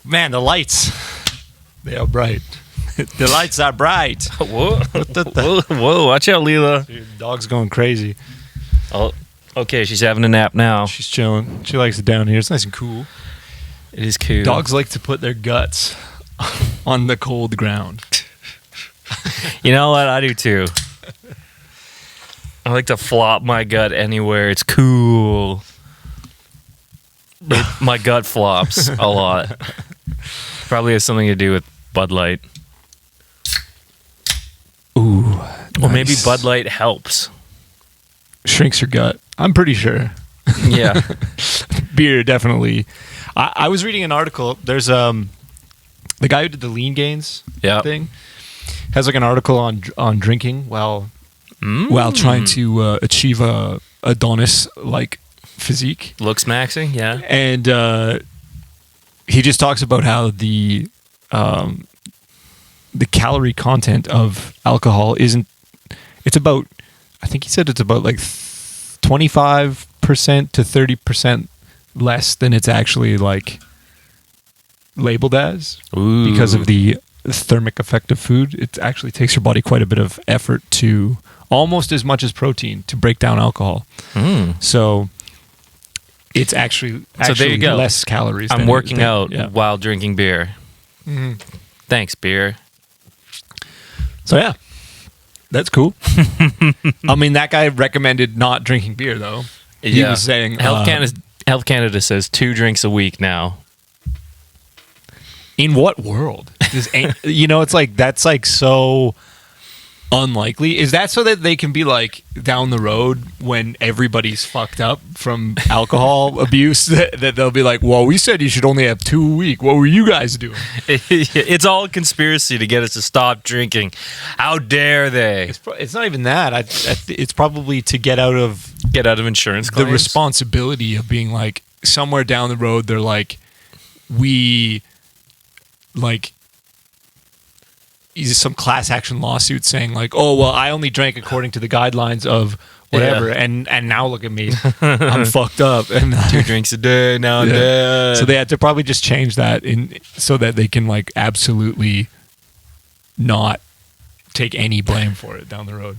Man, the lights. They are bright. The lights are bright. Whoa. Whoa, watch out, Leela. Dude, the dog's going crazy. Oh, okay, she's having a nap now. She's chilling. She likes it down here. It's nice and cool. It is cool. Dogs like to put their guts on the cold ground. You know what? I do too. I like to flop my gut anywhere. It's cool. My gut flops a lot. Probably has something to do with Bud Light. Ooh. Or maybe nice. Bud Light helps. Shrinks your gut. I'm pretty sure. Yeah. Beer, definitely. I was reading an article. There's the guy who did the lean gains thing has like an article on drinking while trying to achieve a Adonis like physique. Looks maxing, yeah. And he just talks about how the calorie content of alcohol isn't. It's about. I think he said it's about like 25% to 30% less than it's actually like labeled as. Ooh. Because of the thermic effect of food. It actually takes your body quite a bit of effort to almost as much as protein to break down alcohol. So it's actually there you go. less calories. I'm working out while drinking beer. Mm-hmm. Thanks, beer. So yeah, that's cool. I mean, that guy recommended not drinking beer though. He was saying Health Canada says 2 drinks a week now. In what world? It's like that's like so unlikely. Is that so that they can be like down the road when everybody's fucked up from alcohol abuse that they'll be like, well, we said you should only have 2 a week. What were you guys doing? It's all a conspiracy to get us to stop drinking. How dare they? It's not even that. It's probably to get out of insurance claims. The responsibility of being like somewhere down the road. They're like, we like. Some class action lawsuit saying like, oh well, I only drank according to the guidelines of whatever, and now look at me, I'm fucked up. And 2 drinks a day now. Yeah. So they had to probably just change that so that they can like absolutely not take any blame for it down the road.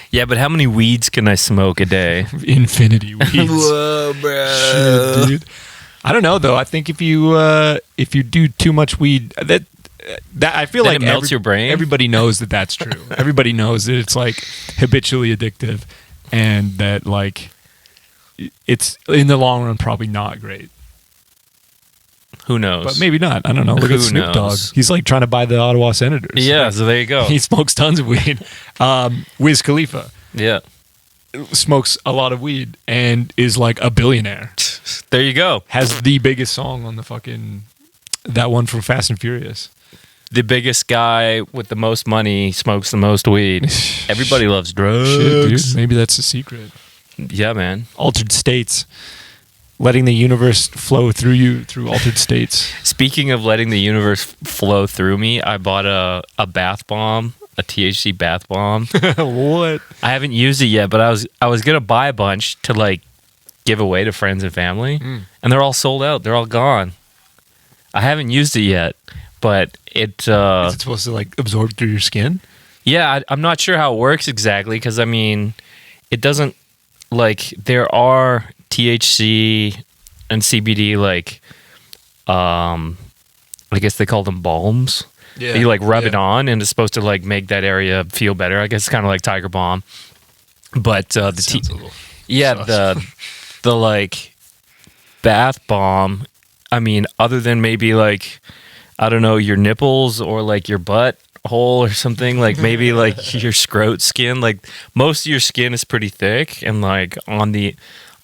Yeah, but how many weeds can I smoke a day? Infinity weeds. Whoa, bro. Shit, dude. I don't know though. I think if you do too much weed, that I feel then like it melts your brain. Everybody knows that that's true. Everybody knows that it's like habitually addictive, and that like it's in the long run probably not great. Who knows? But maybe not. I don't know. Look at Snoop Dogg. He's like trying to buy the Ottawa Senators. Yeah, so there you go. He smokes tons of weed. Wiz Khalifa. Yeah. Smokes a lot of weed and is like a billionaire. There you go. Has the biggest song on the fucking that one from Fast and Furious. The biggest guy with the most money smokes the most weed. Everybody loves drugs. Shit, dude. Maybe that's the secret. Yeah, man. Altered states. Letting the universe flow through you through altered states. Speaking of letting the universe flow through me, I bought a bath bomb, a THC bath bomb. What? I haven't used it yet, but I was gonna buy a bunch to like give away to friends and family, and they're all sold out. They're all gone. I haven't used it yet, but is it supposed to like absorb through your skin? Yeah, I'm not sure how it works exactly because I mean, it doesn't like there are THC and CBD like I guess they call them balms. Yeah. You like rub it on and it's supposed to like make that area feel better. I guess it's kind of like Tiger Balm. But the the like bath bomb, I mean, other than maybe like I don't know, your nipples or like your butt hole or something, like maybe like your scrot skin, like most of your skin is pretty thick, and like on the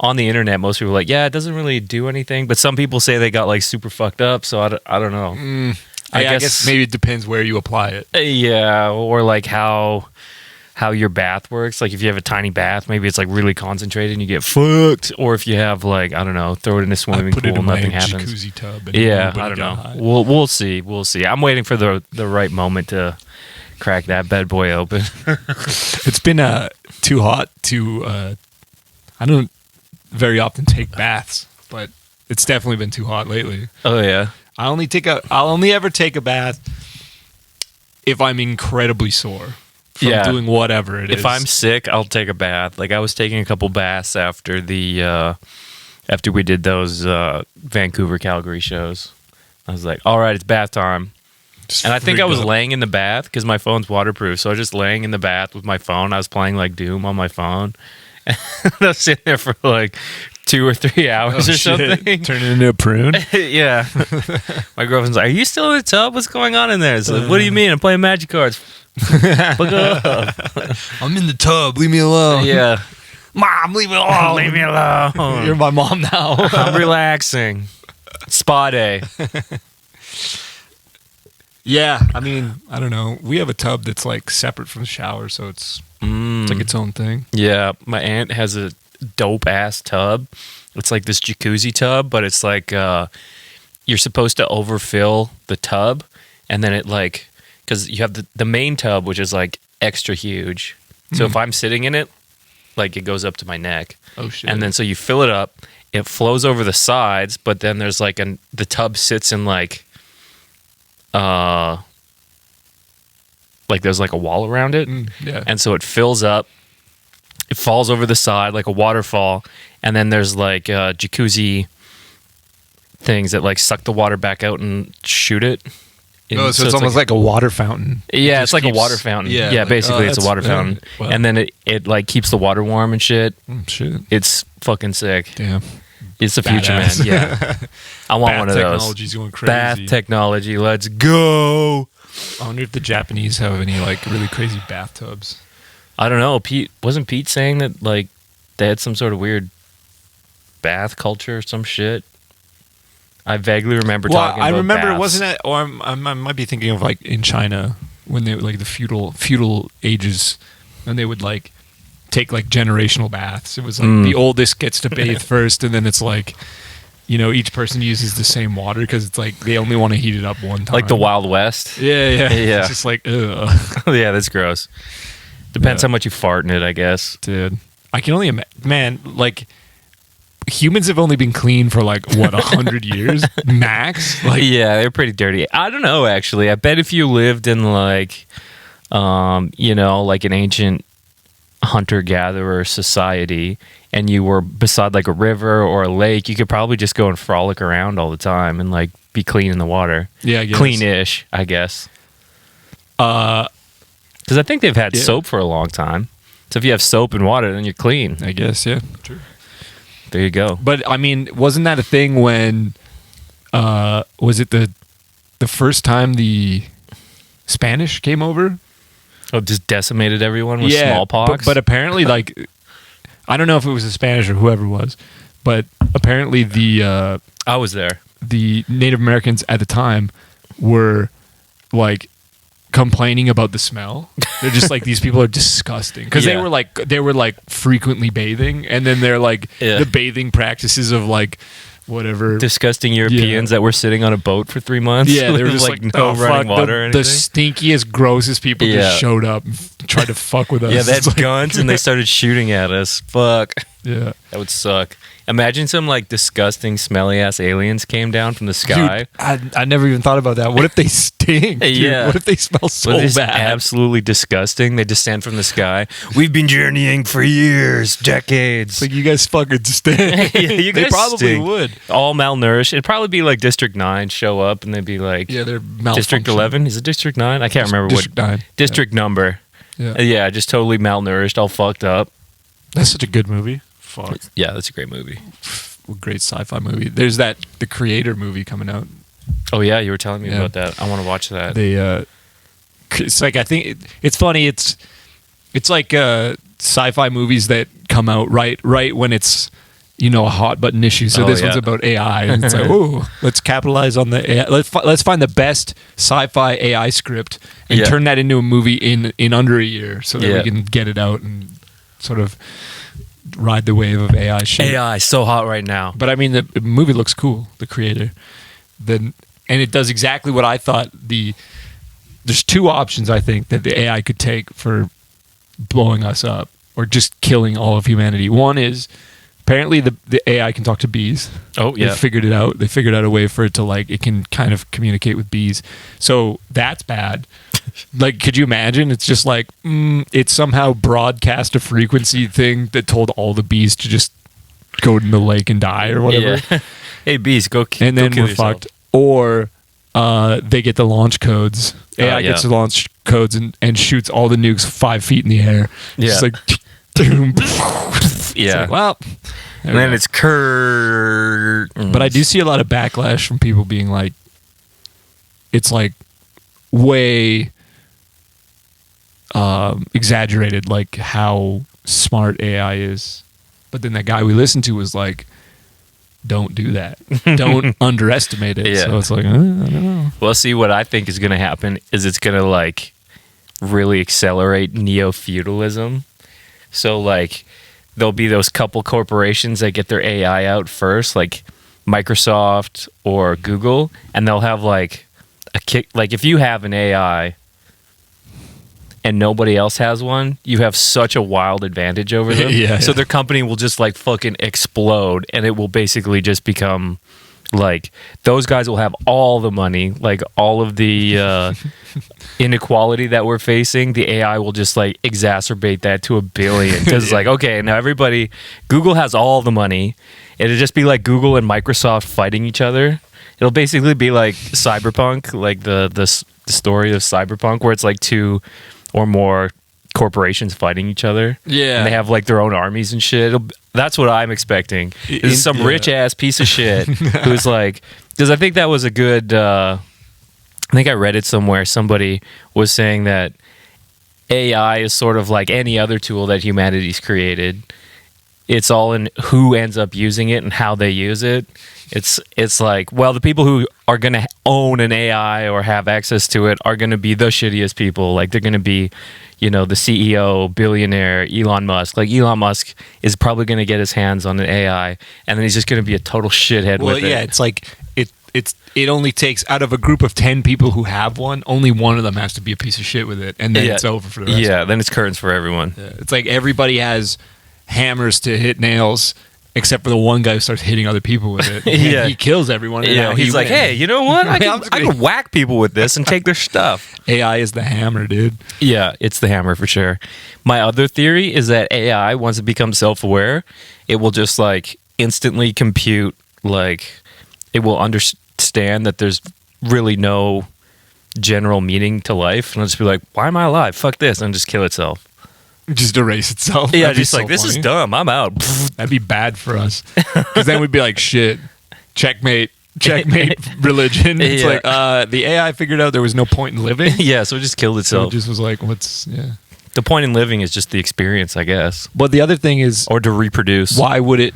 internet most people are like, yeah, it doesn't really do anything, but some people say they got like super fucked up, so I don't know. I guess maybe it depends where you apply it. Yeah, or like how your bath works. Like if you have a tiny bath, maybe it's like really concentrated and you get fucked. Or if you have like, I don't know, throw it in a swimming pool and nothing happens. Jacuzzi tub. Yeah, I don't know. We'll see. I'm waiting for the right moment to crack that bad boy open. It's been too hot to. I don't very often take baths, but it's definitely been too hot lately. Oh yeah. I'll only ever take a bath if I'm incredibly sore from doing whatever it is. If I'm sick, I'll take a bath. Like I was taking a couple baths after after we did those Vancouver Calgary shows. I was like, all right, it's bath time. And I think I was laying in the bath because my phone's waterproof. So I was just laying in the bath with my phone. I was playing like Doom on my phone. And I was sitting there for like 2 or 3 hours or something. Turning into a prune? Yeah. My girlfriend's like, are you still in the tub? What's going on in there? It's like, what do you mean? I'm playing Magic cards. Look up. I'm in the tub. Leave me alone. Yeah. Mom, leave me alone. Leave me alone. You're my mom now. I'm relaxing. Spa day. Yeah, I mean, I don't know. We have a tub that's like separate from the shower, so it's like its own thing. Yeah, my aunt has a dope ass tub. It's like this jacuzzi tub, but it's like you're supposed to overfill the tub, and then it like because you have the main tub, which is like extra huge. So if I'm sitting in it, like it goes up to my neck. Oh shit! And then so you fill it up, it flows over the sides, but then there's like the tub sits in like there's like a wall around it. Yeah. And so it fills up, it falls over the side like a waterfall, and then there's like jacuzzi things that like suck the water back out and shoot it. So it's almost like a water fountain. Yeah, it's like a water fountain. Yeah, like, basically it's a water fountain. Wow. And then it like keeps the water warm and shit. Shit. It's fucking sick. Damn. It's the future, man. Yeah. I want one of those. Technology's going crazy. Bath technology. Let's go. I wonder if the Japanese have any like really crazy bathtubs. I don't know. Wasn't Pete saying that like they had some sort of weird bath culture or some shit? I vaguely remember talking about I remember baths. it wasn't it, or I might be thinking of like in China when they like the feudal ages, and they would like take like generational baths. It was like the oldest gets to bathe first, and then it's like, you know, each person uses the same water because it's like they only want to heat it up one time. Like the Wild West. Yeah. It's just like, ugh. Yeah, that's gross. Depends how much you fart in it, I guess. Dude, I can only imagine. Man, like humans have only been clean for like what 100 years max. Like, yeah, they're pretty dirty. I don't know, actually. I bet if you lived in like, you know, like an ancient hunter-gatherer society and you were beside like a river or a lake, you could probably just go and frolic around all the time and like be clean in the water. Yeah, I guess. Clean-ish, I guess. Because I think they've had soap for a long time. So if you have soap and water, then you're clean. I guess, yeah. True. There you go. But I mean, wasn't that a thing when was it the first time the Spanish came over? Oh, just decimated everyone with smallpox? But apparently, like, I don't know if it was the Spanish or whoever it was, but apparently I was there. The Native Americans at the time were like complaining about the smell. They're just like, these people are disgusting because they were like frequently bathing, and then they're like the bathing practices of like whatever disgusting Europeans that were sitting on a boat for 3 months. Yeah, they were just like no running water or anything. The stinkiest, grossest people just showed up and tried to fuck with us. Yeah, they had guns and they started shooting at us. Fuck. Yeah, that would suck. Imagine some like disgusting, smelly ass aliens came down from the sky. Dude, I never even thought about that. What if they stink? Dude? Yeah. What if they smell so bad? Absolutely disgusting. They descend from the sky. We've been journeying for years, decades. Like, you guys fucking stink. Yeah, you guys they probably stink. would. All malnourished. It'd probably be like District 9 show up and they'd be like, yeah, they're District 11? Is it District 9? I can't remember District 9. District number. Yeah, just totally malnourished, all fucked up. That's such a good movie. Fuck. Yeah, that's a great movie. Great sci-fi movie. There's the Creator movie coming out. Oh yeah, you were telling me about that. I want to watch that. It's like, I think it's funny. It's like sci-fi movies that come out right when it's, you know, a hot button issue. So this one's about AI, and it's like, oh, let's capitalize on the AI. Let's find the best sci-fi AI script and turn that into a movie in under a year, so that we can get it out and sort of ride the wave of AI shit. AI so hot right now. But I mean, the movie looks cool. The Creator, and it does exactly what I thought. There's two options, I think, that the AI could take for blowing us up or just killing all of humanity. One is apparently the AI can talk to bees. Oh yeah, They figured it out. They figured out a way for it to like it can kind of communicate with bees. So that's bad. Like, could you imagine? It's just like it somehow broadcast a frequency thing that told all the bees to just go in the lake and die or whatever. Yeah. Hey bees, go. And then go kill we're yourself. fucked. Or they get the launch codes. AI gets the launch codes and shoots all the nukes 5 feet in the air. Yeah. Just like, boom. Yeah. Like, well, And then it's Kurt. But I do see a lot of backlash from people being like, it's like way exaggerated, like how smart AI is. But then that guy we listened to was like, don't do that. Don't underestimate it. Yeah. So it's like, I don't know. Well, see, what I think is going to happen is it's going to like really accelerate neo-feudalism. So like there'll be those couple corporations that get their AI out first, like Microsoft or Google, and they'll have like a kick. Like if you have an AI and nobody else has one, you have such a wild advantage over them. Yeah, so yeah. their company will just like fucking explode, and it will basically just become like those guys will have all the money, like all of the inequality that we're facing. The AI will just like exacerbate that to 1 billion. Because it's like, okay, now everybody, Google has all the money. It'll just be like Google and Microsoft fighting each other. It'll basically be like Cyberpunk, like the story of Cyberpunk, where it's like 2 or more corporations fighting each other. Yeah. And they have like their own armies and shit. That's what I'm expecting. This is some rich ass piece of shit who's like, because I think that was a good, I think I read it somewhere. Somebody was saying that AI is sort of like any other tool that humanity's created. It's all in who ends up using it and how they use it. It's like, well, the people who are going to own an AI or have access to it are going to be the shittiest people. Like they're going to be, you know, the CEO, billionaire, Elon Musk. Like Elon Musk is probably going to get his hands on an AI, and then he's just going to be a total shithead with it. Well, yeah, it's like it only takes out of a group of 10 people who have one, only one of them has to be a piece of shit with it, and then it's over for the rest. Yeah, then it's curtains for everyone. Yeah. It's like everybody has hammers to hit nails, except for the one guy who starts hitting other people with it. Yeah. He kills everyone. And Yeah, now he's like, wins. hey, you know what? I can whack people with this and take their stuff. AI is the hammer, dude. Yeah, it's the hammer for sure. My other theory is that AI, once it becomes self-aware, it will just like instantly compute, like it will understand that there's really no general meaning to life, and it'll just be like, why am I alive? Fuck this, and just kill itself. Just erase itself. Yeah, That'd be just like, this is funny. dumb. I'm out. That'd be bad for us. Because then we'd be like, shit, checkmate religion. It's Yeah. like, the AI figured out there was no point in living. Yeah, so it just killed So itself. it just was like, The point in living is just the experience, I guess. But the other thing is, Or to reproduce. why would it,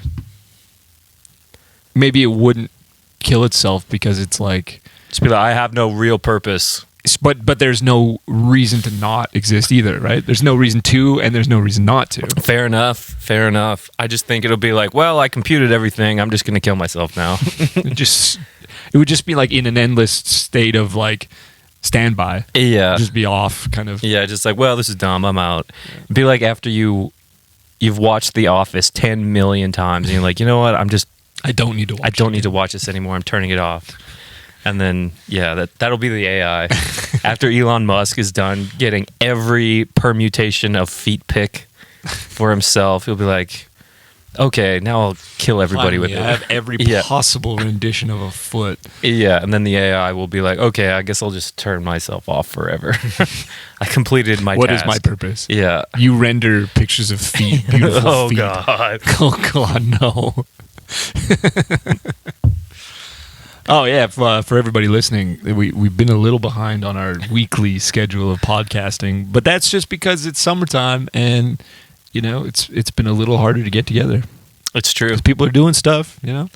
maybe it wouldn't kill itself because it's like, Just be like, I have no real purpose. but there's no reason to not exist either, right? There's no reason to, and there's no reason not to. Fair enough. I just think it'll be like, well, I computed everything. I'm just going to kill myself now. It would just be like in an endless state of like standby. Yeah. Just be off, kind of. Yeah, just like, well, this is dumb. I'm out. Be like after you've watched The Office 10 million times and you're like, you know what? I don't need to watch I don't need to watch this anymore. I'm turning it off. And then, yeah, that'll be the AI. After Elon Musk is done getting every permutation of feet pick for himself, he'll be like, okay, now I'll kill everybody with it. I have every Yeah. possible rendition of a foot. Yeah, and then the AI will be like, okay, I guess I'll just turn myself off forever. I completed my What is task. my purpose? Yeah. You render pictures of feet, beautiful Oh, feet. God. Oh, God, no. Oh, yeah, for everybody listening, we've been a little behind on our weekly schedule of podcasting, but that's just because it's summertime and, you know, it's been a little harder to get together. It's true. People are doing stuff, you know?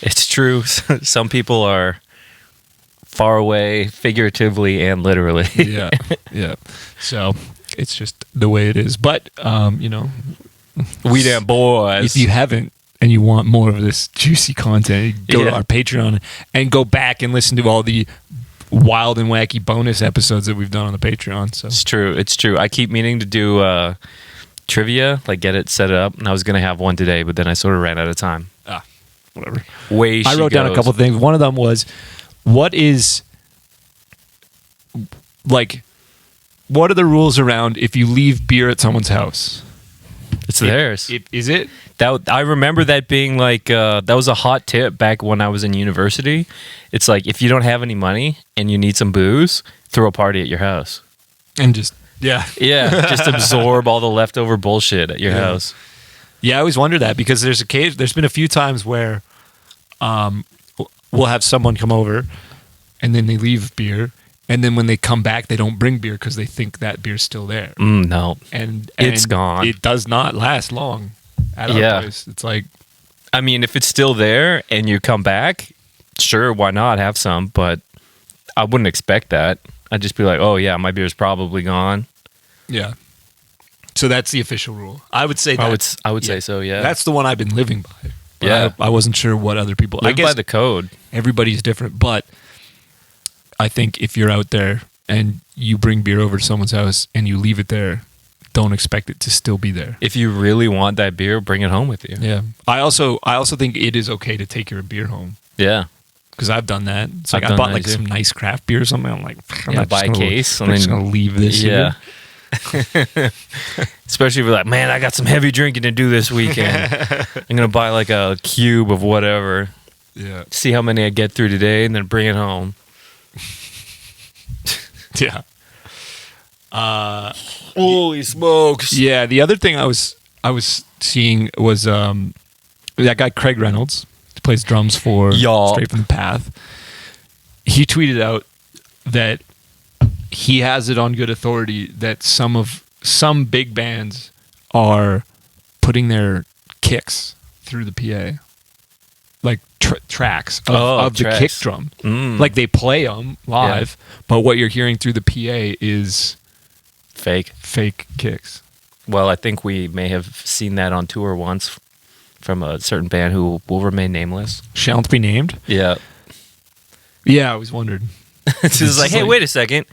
It's true. Some people are far away, figuratively and literally. Yeah, yeah. So it's just the way it is. But, you know, We damn boys. if you haven't and you want more of this juicy content, go to Yeah. our Patreon and go back and listen to all the wild and wacky bonus episodes that we've done on the Patreon. So It's true. I keep meaning to do trivia, like get it set up, and I was gonna have one today, but then I sort of ran out of time. Whatever. I wrote down a couple things. One of them was, what are the rules around if you leave beer at someone's house? It's theirs. Is it? I remember that being like that was a hot tip back when I was in university. It's like if you don't have any money and you need some booze, throw a party at your house. And just just absorb all the leftover bullshit at your house. Yeah, I always wonder that because there's been a few times where we'll have someone come over and then they leave beer, and then when they come back they don't bring beer because they think that beer's still there. No. And it's gone. It does not last long at our place. It's like, I mean, if it's still there and you come back, sure, why not have some, but I wouldn't expect that. I'd just be like, oh yeah, my beer's probably gone. Yeah. So that's the official rule. I would say that. I would say so, yeah. That's the one I've been living by. But Yeah. I wasn't sure what other people... Live I guess by the code. everybody's different, but I think if you're out there and you bring beer over to someone's house and you leave it there, don't expect it to still be there. If you really want that beer, bring it home with you. Yeah. I also think it is okay to take your beer home. Yeah. Because I've done that. It's like I've I done bought that like too. some nice craft beer or something. I'm like, I'm not buy just a gonna, case I'm and just then- going to leave this Yeah. here. Especially if you're like, man, I got some heavy drinking to do this weekend. I'm going to buy like a cube of whatever, Yeah. see how many I get through today, and then bring it home. Yeah. Holy smokes. Yeah, the other thing I was seeing was that guy Craig Reynolds, who plays drums for Y'all. Straight from the Path. He tweeted out that he has it on good authority that some big bands are putting their kicks through the PA, like tracks of the kick drum. Like they play them live, but what you're hearing through the PA is fake kicks. Well, I think we may have seen that on tour once from a certain band who will remain nameless. Shall be named. Yeah. Yeah, I always wondered. It's just like, hey, wait a second.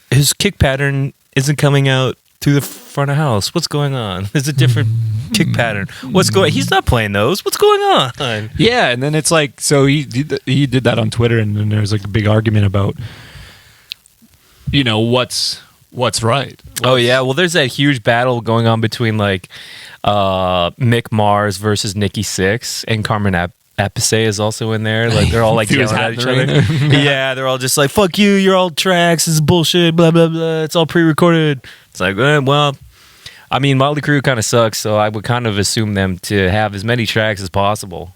His kick pattern isn't coming out through the front of house. What's going on? There's a different kick pattern. He's not playing those. What's going on? Yeah, and then it's like, so he did that on Twitter, and then there's like a big argument about, what's right. Oh yeah, well there's that huge battle going on between like Mick Mars versus Nikki Sixx, and Carmen Appice is also in there. Like they're all like yelling at each other. Yeah, they're all just like, fuck you, you're all tracks, this is bullshit, blah blah blah, it's all pre-recorded. It's like, well, I mean, Motley Crue kind of sucks, so I would kind of assume them to have as many tracks as possible.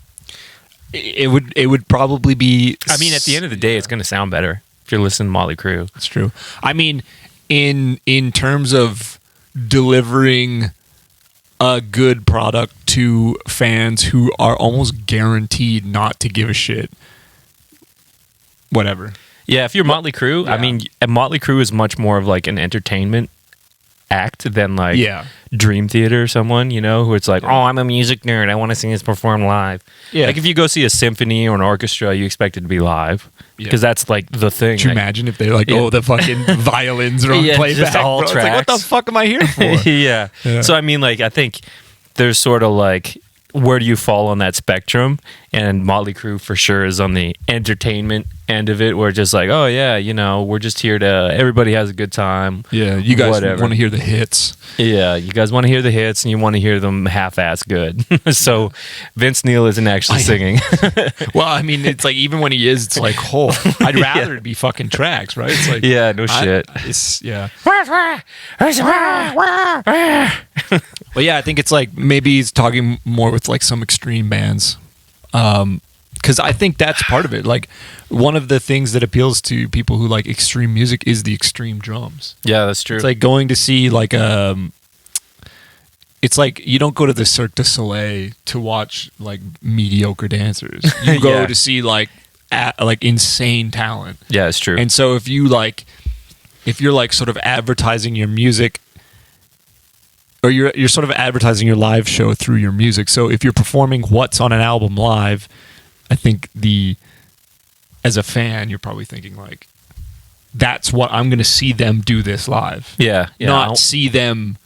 It would probably be, I mean, at the end of the day, it's going to sound better if you're listening to Motley Crue. It's true. I mean, in terms of delivering a good product to fans who are almost guaranteed not to give a shit, whatever. Yeah, if you're Motley Crue, I mean, Motley Crue is much more of like an entertainment act than like Dream Theater or someone, who it's like, oh, I'm a music nerd, I want to see this performed live. Yeah. Like if you go see a symphony or an orchestra, you expect it to be live because that's like the thing. Could you imagine if they're like, oh, the fucking violins are on playback, just all bro. tracks. It's like, what the fuck am I here for? Yeah. So I mean, like, I think there's sort of like, where do you fall on that spectrum? And Motley Crue for sure is on the entertainment end of it, where it's just like, oh yeah, we're just here to, everybody has a good time. Yeah, you guys want to hear the hits. Yeah, you guys want to hear the hits and you want to hear them half-ass good. So Vince Neil isn't actually singing. Well, I mean, it's like, even when he is, it's like, I'd rather it be fucking tracks, right? It's like, yeah, no shit. Well, yeah, I think it's like, maybe he's talking more with like some extreme bands. Because I think that's part of it. Like, one of the things that appeals to people who like extreme music is the extreme drums. Yeah, that's true. It's like going to see like it's like you don't go to the Cirque du Soleil to watch like mediocre dancers. You go to see like insane talent. Yeah, it's true. And so if you're like sort of advertising your music, or you're sort of advertising your live show through your music. So if you're performing what's on an album live, I think as a fan, you're probably thinking like, that's what I'm going to see them do this live. Yeah. Not see them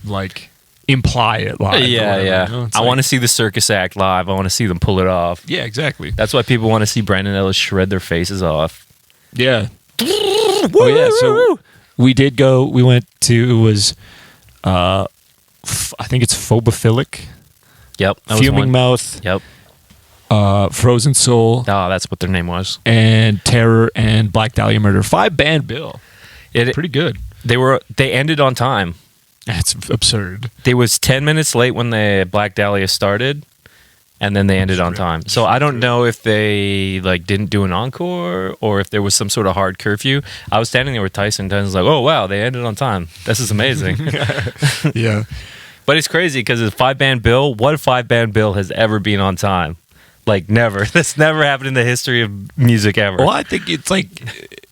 like imply it live. Yeah. I want to see the circus act live. I want to see them pull it off. Yeah, exactly. That's why people want to see Brandon Ellis shred their faces off. Yeah. Oh yeah. So we did go. We went to, it was, I think it's Phobophilic. Yep. Fuming Mouth. Yep. Frozen Soul. Oh, that's what their name was. And Terror and Black Dahlia Murder. 5-band bill. Pretty good. They ended on time. That's absurd. They was 10 minutes late when the Black Dahlia started, and then they ended on time. So I don't know if they like didn't do an encore or if there was some sort of hard curfew. I was standing there with Tyson. Tyson's like, "Oh wow, they ended on time. This is amazing." Yeah, but it's crazy because it's a 5-band bill. What 5-band bill has ever been on time? Like never. That's never happened in the history of music ever. Well, I think it's like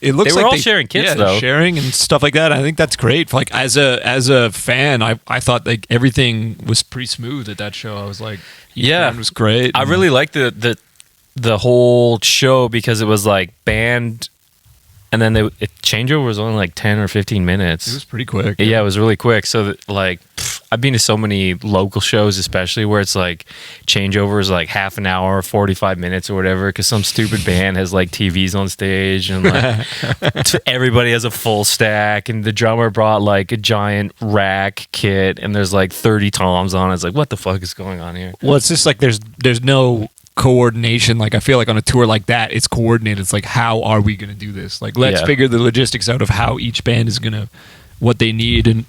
it looks they were like all sharing kits though, sharing and stuff like that. I think that's great. Like as a fan, I thought like everything was pretty smooth at that show. I was like, it was great. I really liked the whole show because it was like band, and then changeover was only like 10 or 15 minutes. It was pretty quick. Yeah, it was really quick. So like I've been to so many local shows, especially where it's like changeover is like half an hour, 45 minutes or whatever, because some stupid band has like TVs on stage and like everybody has a full stack, and the drummer brought like a giant rack kit, and there's like 30 toms on it. It's like, what the fuck is going on here? Well, it's just like there's no coordination. Like I feel like on a tour like that, it's coordinated. It's like, how are we going to do this? Like let's figure the logistics out of how each band is going to, what they need and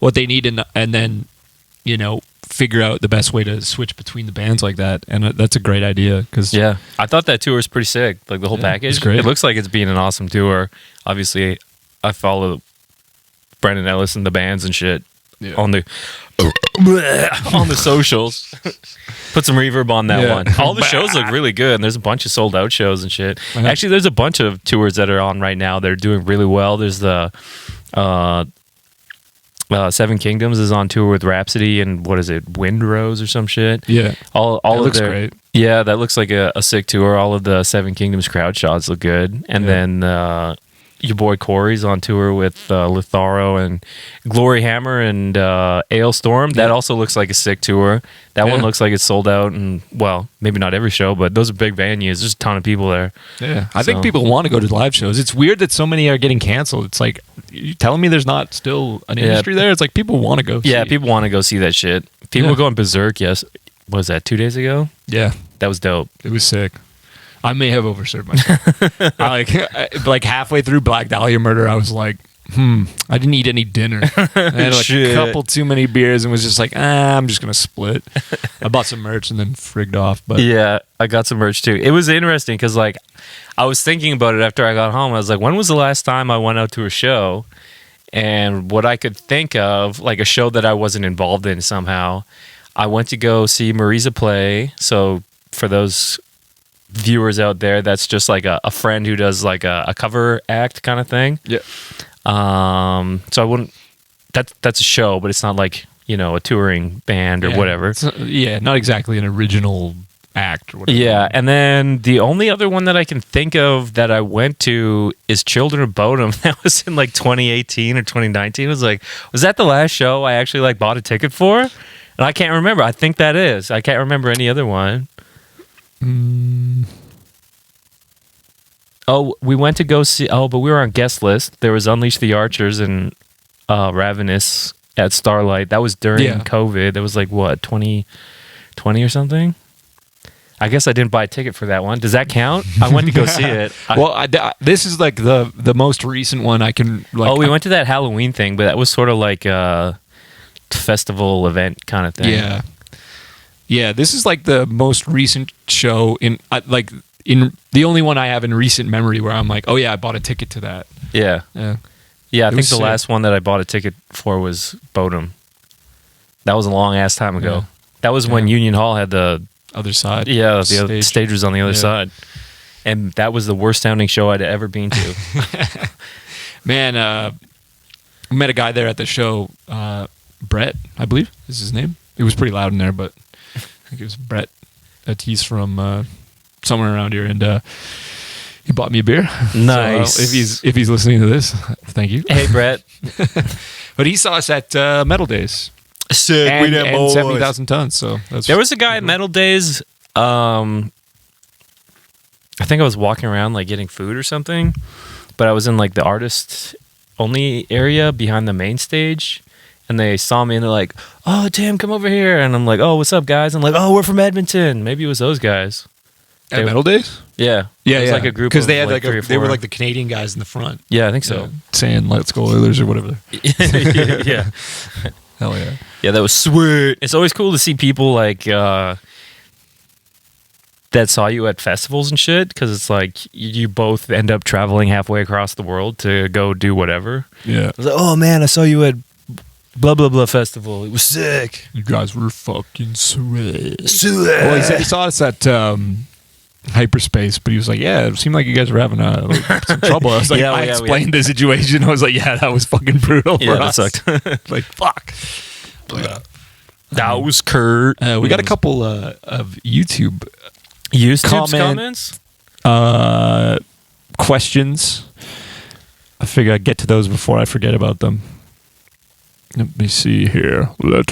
what they need, and then figure out the best way to switch between the bands like that. And that's a great idea because I thought that tour was pretty sick. Like the whole package, it's great. It looks like it's being an awesome tour. Obviously, I follow Brandon Ellis and the bands and shit on the socials. Put some reverb on that one. All the shows look really good, and there's a bunch of sold out shows and shit. Actually, there's a bunch of tours that are on right now. They're doing really well. There's the Seven Kingdoms is on tour with Rhapsody and what is it, Windrose or some shit. Yeah, all that of looks great. Yeah, that looks like a sick tour. All of the Seven Kingdoms crowd shots look good, and then your boy Corey's on tour with Litharo and Glory Hammer and Ailstorm. That also looks like a sick tour. That one looks like it's sold out, and well, maybe not every show, but those are big venues. There's a ton of people there. Yeah, I think people want to go to live shows. It's weird that so many are getting canceled. It's like, you telling me there's not still an industry there? It's like people want to go see. Yeah, people want to go see that shit. People were going berserk, yes. What was that, 2 days ago? Yeah. That was dope. It was sick. I may have overserved myself. like halfway through Black Dahlia Murder, I was like, I didn't eat any dinner. I had like a couple too many beers and was just like, I'm just going to split. I bought some merch and then frigged off. But yeah, I got some merch too. It was interesting because like I was thinking about it after I got home. I was like, when was the last time I went out to a show? And what I could think of, like a show that I wasn't involved in somehow, I went to go see Marisa play. So for those viewers out there, that's just like a friend who does like a cover act kind of thing. Yeah. So I wouldn't. That's a show, but it's not like a touring band or whatever. Not exactly an original act or whatever. Yeah, and then the only other one that I can think of that I went to is Children of Bodom. That was in like 2018 or 2019. It was like, was that the last show I actually like bought a ticket for? And I can't remember. I think that is. I can't remember any other one. Oh, we went to go see. Oh, but we were on guest list. There was Unleash the Archers and Ravenous at Starlight. That was during COVID. That was like what, 2020 or something. I guess I didn't buy a ticket for that one. Does that count? I went to go see it. This is like the most recent one I can. Like, we went to that Halloween thing, but that was sort of like a festival event kind of thing. Yeah. Yeah, this is like the most recent show in the only one I have in recent memory where I'm like, oh yeah, I bought a ticket to that. Yeah. Yeah. Yeah, I think the last one that I bought a ticket for was Bodom. That was a long ass time ago. Yeah. That was when Union Hall had the other side. Yeah, the stage was on the other side. And that was the worst sounding show I'd ever been to. Man, I met a guy there at the show, Brett, I believe is his name. It was pretty loud in there, but I think it was Brett. He's from somewhere around here, and he bought me a beer. Nice. So, if he's listening to this, thank you. Hey, Brett. But he saw us at Metal Days. Sick. And 70,000 tons. So there was a guy at Metal Days. I think I was walking around like getting food or something, but I was in like the artist only area behind the main stage, and they saw me and they're like, "Oh, Tim, come over here." And I'm like, "Oh, what's up, guys?" I'm like, "Oh, we're from Edmonton." Maybe it was those guys. At Metal Days? Yeah. Yeah, it was like a group because they had like they were like the Canadian guys in the front. Yeah, I think so. Saying "Let's go Oilers" or whatever. Yeah. Hell yeah. Yeah, that was sweet. It's always cool to see people like that saw you at festivals and shit, because it's like you both end up traveling halfway across the world to go do whatever. Yeah. I was like, "Oh man, I saw you at blah blah blah festival. It was sick. You guys were fucking sweet." Sweet. Well, he said he saw us at Hyperspace, but he was like, "Yeah, it seemed like you guys were having some trouble." I was like, I explained the situation. I was like, "Yeah, that was fucking brutal for us." That sucked. Like, fuck. But, that was Kurt. We got a couple of YouTube comments, questions. I figure I'd get to those before I forget about them. Let me see here. We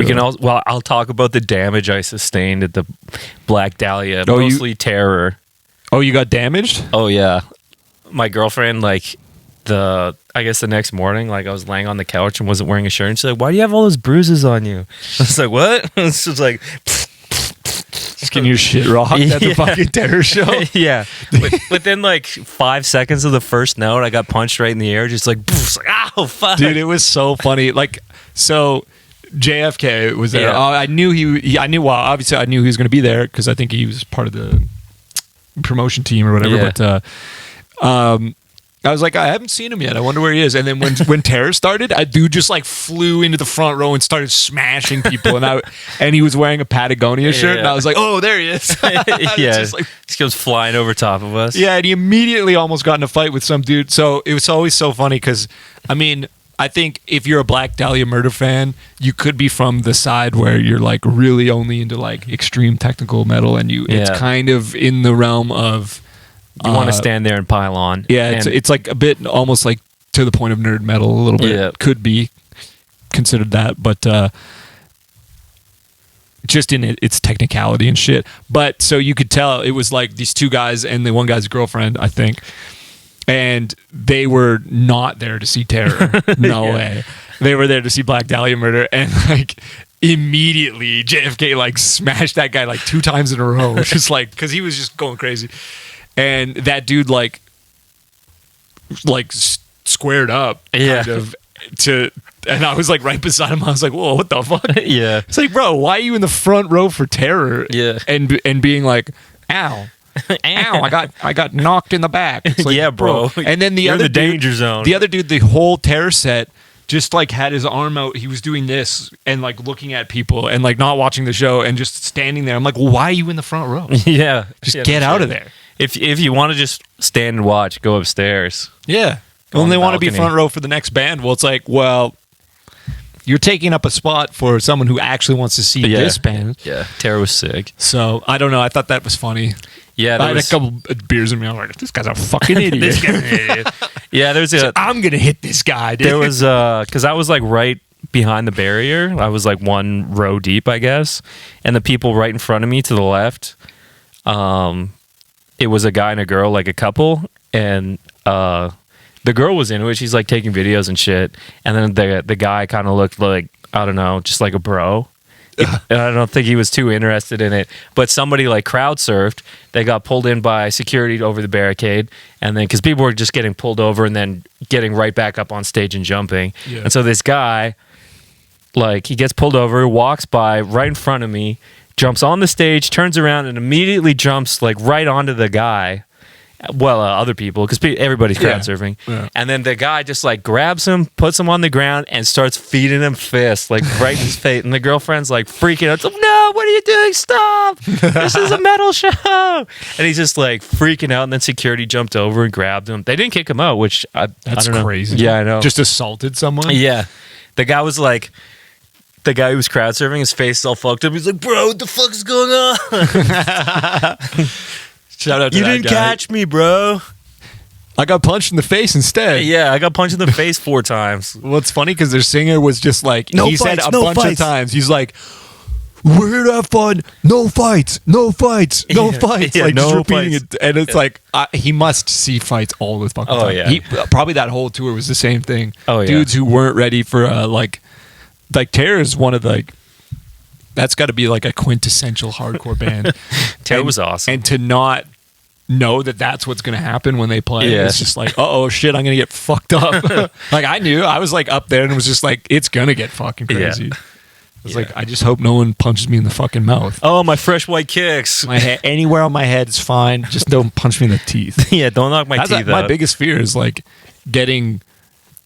can also. Well, I'll talk about the damage I sustained at the Black Dahlia. Mostly terror. Oh, you got damaged? Oh yeah, my girlfriend I guess the next morning, like I was laying on the couch and wasn't wearing a shirt, and she's like, "Why do you have all those bruises on you?" I was like, "What?" It's just like. Just getting your shit rocked at the fucking terror show. Yeah. Within like 5 seconds of the first note, I got punched right in the air, just like, "Oh fuck!" Dude, it was so funny. Like, so JFK was there. Yeah. I knew obviously I knew he was going to be there because I think he was part of the promotion team or whatever. Yeah. But I was like, I haven't seen him yet. I wonder where he is. And then when terror started, a dude just like flew into the front row and started smashing people. And he was wearing a Patagonia shirt. And I was like, oh, there he is. Yeah, just goes flying over top of us. Yeah, and he immediately almost got in a fight with some dude. So it was always so funny because, I mean, I think if you're a Black Dahlia Murder fan, you could be from the side where you're like really only into like extreme technical metal, and it's kind of in the realm of you want to stand there and pile on. Yeah, it's like a bit almost like to the point of nerd metal a little bit. Yeah. Could be considered that, but just in its technicality and shit. But so you could tell it was like these two guys and the one guy's girlfriend, I think. And they were not there to see terror. No way. They were there to see Black Dahlia Murder, and like immediately JFK like smashed that guy like 2 times in a row, just like because he was just going crazy. And that dude like squared up kind of and I was like right beside him. I was like, whoa, what the fuck? Yeah. It's like, bro, why are you in the front row for terror? Yeah. And being like, ow. Ow, I got knocked in the back. It's like, yeah, bro. And then You're in the danger zone. The other dude, the whole terror set, just like had his arm out. He was doing this and like looking at people and like not watching the show and just standing there. I'm like, well, why are you in the front row? Yeah. Just get out of there. If you want to just stand and watch, go upstairs. Yeah. Well, they want to be front row for the next band. Well, it's like, well, you're taking up a spot for someone who actually wants to see this band. Yeah. Terror was sick. So I don't know. I thought that was funny. Yeah, I had a couple beers in me. I was like, this guy's a fucking idiot. This guy's an idiot. Yeah, there's I'm gonna hit this guy. Dude. There was because I was like right behind the barrier. I was like 1 row deep, I guess, and the people right in front of me to the left, it was a guy and a girl, like a couple, and the girl was into it. She's like taking videos and shit, and then the guy kind of looked like, I don't know, just like a bro. And I don't think he was too interested in it, but somebody like crowd surfed. They got pulled in by security over the barricade, and then because people were just getting pulled over and then getting right back up on stage and jumping. Yeah. And so this guy, like, he gets pulled over, walks by right in front of me, jumps on the stage, turns around, and immediately jumps like right onto the guy. Well, other people, because everybody's crowd surfing. Yeah. And then the guy just like grabs him, puts him on the ground, and starts feeding him fists, like right in his face. And the girlfriend's like freaking out. Like, no, what are you doing? Stop! This is a metal show. And he's just like freaking out. And then security jumped over and grabbed him. They didn't kick him out, which that's I don't know. Crazy. Yeah, I know. Just assaulted someone? Yeah. The guy was like, the guy who was crowd surfing, his face is all fucked up. He's like, bro, what the fuck is going on? Shout out to you that didn't guy. catch me, bro. I got punched in the face instead. Yeah, I got punched in the face 4 times. Well, it's funny because their singer was just like, No he fights, said a no bunch fights. of times, he's like, we're here to have fun. No fights, no fights, no fights. Yeah, like no just repeating fights. it, and it's like he must see fights all the fucking Oh, time. yeah. He, probably that whole tour was the same thing. Oh, yeah. Dudes who weren't ready for like Terror is one of the, like, that's got to be like a quintessential hardcore band. Terror was awesome. And to not know that that's what's going to happen when they play, Yeah. it's just like, oh shit, I'm going to get fucked up. Like I knew, I was like up there and it was just like, it's going to get fucking crazy. Yeah. It's like, I just hope no one punches me in the fucking mouth. Oh, my fresh white kicks. My head, anywhere on my head is fine. Just don't punch me in the teeth. Yeah, don't knock my That's teeth my out. biggest fear is like getting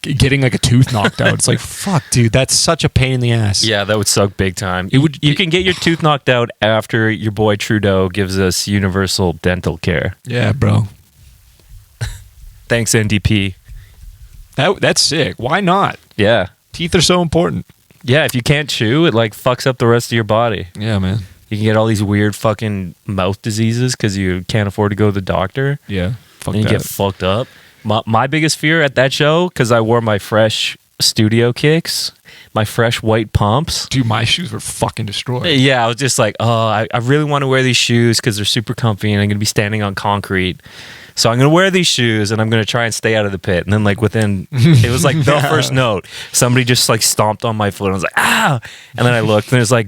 like a tooth knocked out. It's like, fuck, dude, that's such a pain in the ass. Yeah, that would suck big time. It would- You can get your tooth knocked out after your boy Trudeau gives us universal dental care. Yeah, bro. Thanks, NDP. That's sick. Why not? Yeah. Teeth are so important. Yeah, if you can't chew, it like fucks up the rest of your body. Yeah, man. You can get all these weird fucking mouth diseases because you can't afford to go to the doctor. Yeah. Fuck And you that. get fucked up. My biggest fear at that show, because I wore my fresh studio kicks, my fresh white pumps. Dude, my shoes were fucking destroyed. Yeah, I was just like, oh, I really want to wear these shoes because they're super comfy and I'm going to be standing on concrete. So I'm going to wear these shoes and I'm going to try and stay out of the pit. And then like it was like the first note, somebody just like stomped on my foot. And I was like, ah! And then I looked and there's like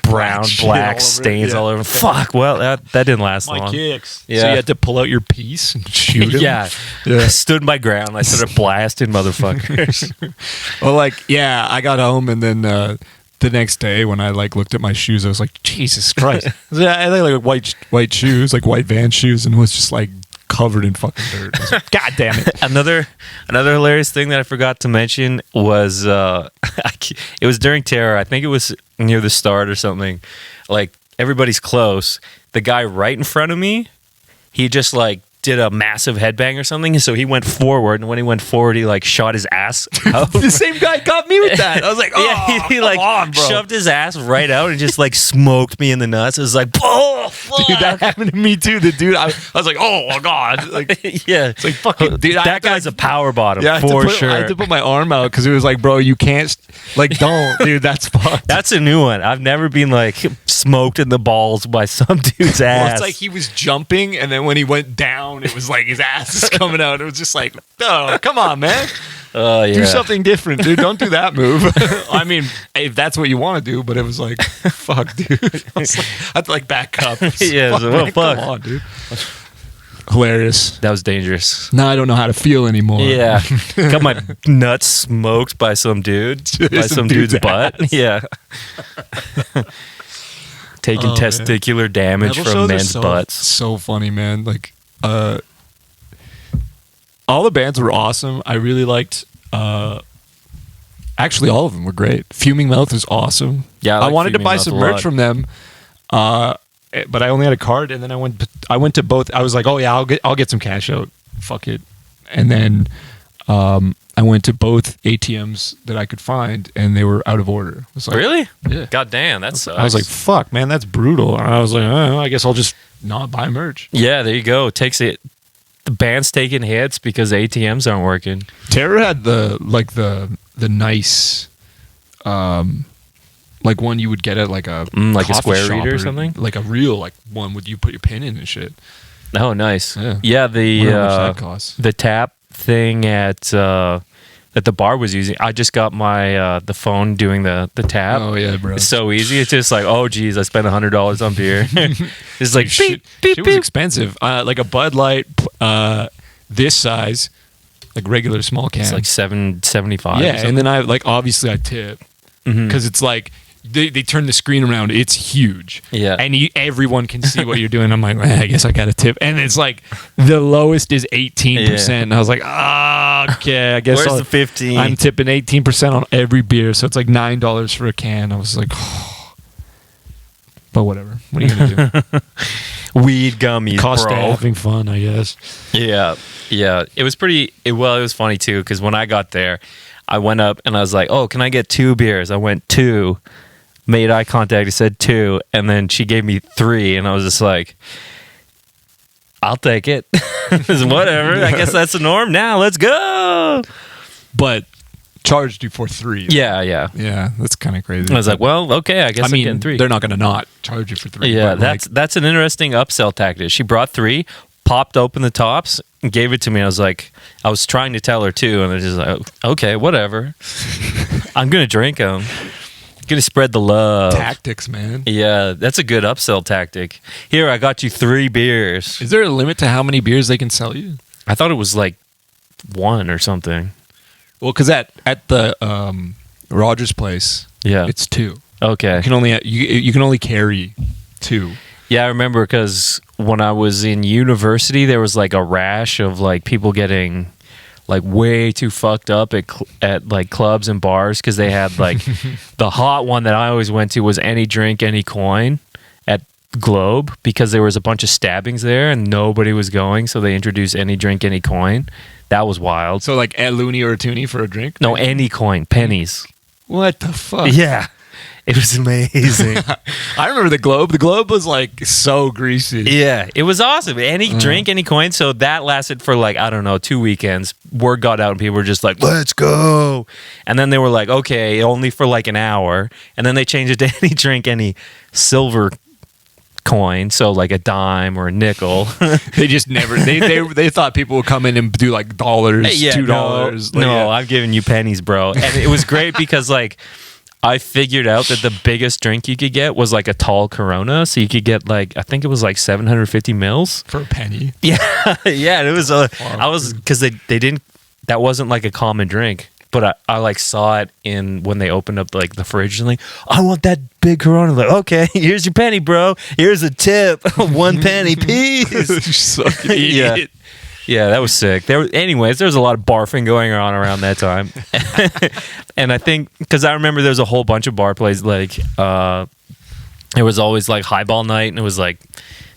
brown, Shit all black over it. stains Yeah. all over. Fuck, well, that didn't last long. kicks. Yeah. So you had to pull out your piece and shoot him? Yeah. I stood my ground. I started blasting motherfuckers. Well, like, yeah, I got home and then the next day when I like looked at my shoes, I was like, Jesus Christ. I had like white shoes, like white Van shoes, and was just like covered in fucking dirt. I was like, God damn it. Another hilarious thing that I forgot to mention was it was during Terror. I think it was near the start or something. Like everybody's close. The guy right in front of me, he just like did a massive headbang or something. So he went forward, and when he went forward, he like shot his ass out. The same guy got me with that. I was like, oh, Yeah, he like come on, bro. shoved his ass right out and just like smoked me in the nuts. It was like, oh, fuck. Dude, that happened to me too. The dude, I was like, oh my God. Like, Yeah, it's like, fucking, dude, that guy's a power bottom yeah, for sure. I had to put my arm out because it was like, bro, you can't, like, don't, dude, that's fucked. That's a new one. I've never been like smoked in the balls by some dude's ass. Well, it's like he was jumping, and then when he went down, it was like his ass is coming out. It was just like, oh, come on, man. Oh, yeah. Do something different, dude. Don't do that move. I mean, if that's what you want to do, but it was like, fuck, dude. I had to like back up. Yeah, so, well, man, fuck. Come on, dude. Hilarious. That was dangerous. Now I don't know how to feel anymore. Yeah. Got my nuts smoked by some dude. By some dude's butt. ass. Yeah. Taking Oh, man. testicular damage Metal from shows are men's butts. So funny, man. Like, all the bands were awesome. I really liked. Actually, all of them were great. Fuming Mouth was awesome. Yeah, I I like wanted to Fuming buy Mouth some a merch lot. from them, but I only had a card. And then I went to both. I was like, oh yeah, I'll get some cash out. Fuck it. And then I went to both ATMs that I could find, and they were out of order. I was like, Really? Yeah. God damn, that sucks. I was like, fuck, man, that's brutal. And I was like, oh, I guess I'll just not buy merch. yeah, there you go. Takes it. The band's taking hits because ATMs aren't working. Terror had the nice, like one you would get at like a Like a coffee square shop reader or something? like a real like one would you put your pin in and shit. Oh, nice. Yeah. Yeah, Wonder how much that costs. the tap thing at that the bar was using. I just got my the phone doing the tap. Oh yeah, bro. It's so easy. It's just like, oh geez, I spent $100 on beer. It's like shit, beep, beep, shit was beep. expensive. Like a Bud Light, this size, like regular small can. It's like $7.75. yeah, and then I like obviously I tip because it's like they turn the screen around. It's huge. Yeah. and everyone can see what you're doing. I'm like, I guess I got to tip, and it's like the lowest is 18%. And I was like, okay, I guess Where's the 15? I'm tipping 18% on every beer, so it's like $9 for a can. I was like, but whatever. What are you gonna do? Weed gummies, Cost of bro. having fun, I guess. Yeah. It was it was funny too because when I got there, I went up and I was like, "Oh, can I get 2 beers?" I went 2, made eye contact, I said 2, and then she gave me 3, and I was just like, I'll take it. Whatever. I guess that's the norm now. Let's go. But charged you for 3. Yeah. Yeah, that's kind of crazy. I was like, well, okay, I guess I'm getting 3. They're not going to not charge you for 3. Yeah, that's an interesting upsell tactic. She brought 3, popped open the tops, and gave it to me. I was trying to tell her too, and I was just like, okay, whatever. I'm gonna drink them. Gonna spread the love. Tactics, man. Yeah, that's a good upsell tactic. Here, I got you 3 beers. Is there a limit to how many beers they can sell you? I thought it was like 1 or something. Well, because at the Rogers place, Yeah, it's 2. okay. You can only carry 2. Yeah, I remember because when I was in university, there was like a rash of like people getting like way too fucked up at like clubs and bars because they had like the hot one that I always went to was any drink, any coin at Globe because there was a bunch of stabbings there and nobody was going, so they introduced any drink, any coin. That was wild. So like a loony or a toonie for a drink? No, any coin, pennies. What the fuck? Yeah. It was amazing. I remember the Globe. The Globe was like so greasy. Yeah, it was awesome. Any drink, any coin. So that lasted for like, I don't know, 2 weekends. Word got out and people were just like, let's go. And then they were like, okay, only for like an hour. And then they changed it to any drink, any silver coin. So like a dime or a nickel. They just never, they thought people would come in and do like dollars, yeah, $2. No, I'm giving you pennies, bro. And it was great because like, I figured out that the biggest drink you could get was like a tall Corona. So you could get like, I think it was like 750 mils. For a penny. Yeah. Yeah. And it was, I was, because they didn't, that wasn't like a common drink. But I like saw it when they opened up like the fridge and like, I want that big Corona. Like, okay, here's your penny, bro. Here's a tip. 1 penny, peace. Yeah. Yeah, that was sick. Anyways, there was a lot of barfing going on around that time. And I think, because I remember there was a whole bunch of bar plays, like, it was always like highball night, and it was like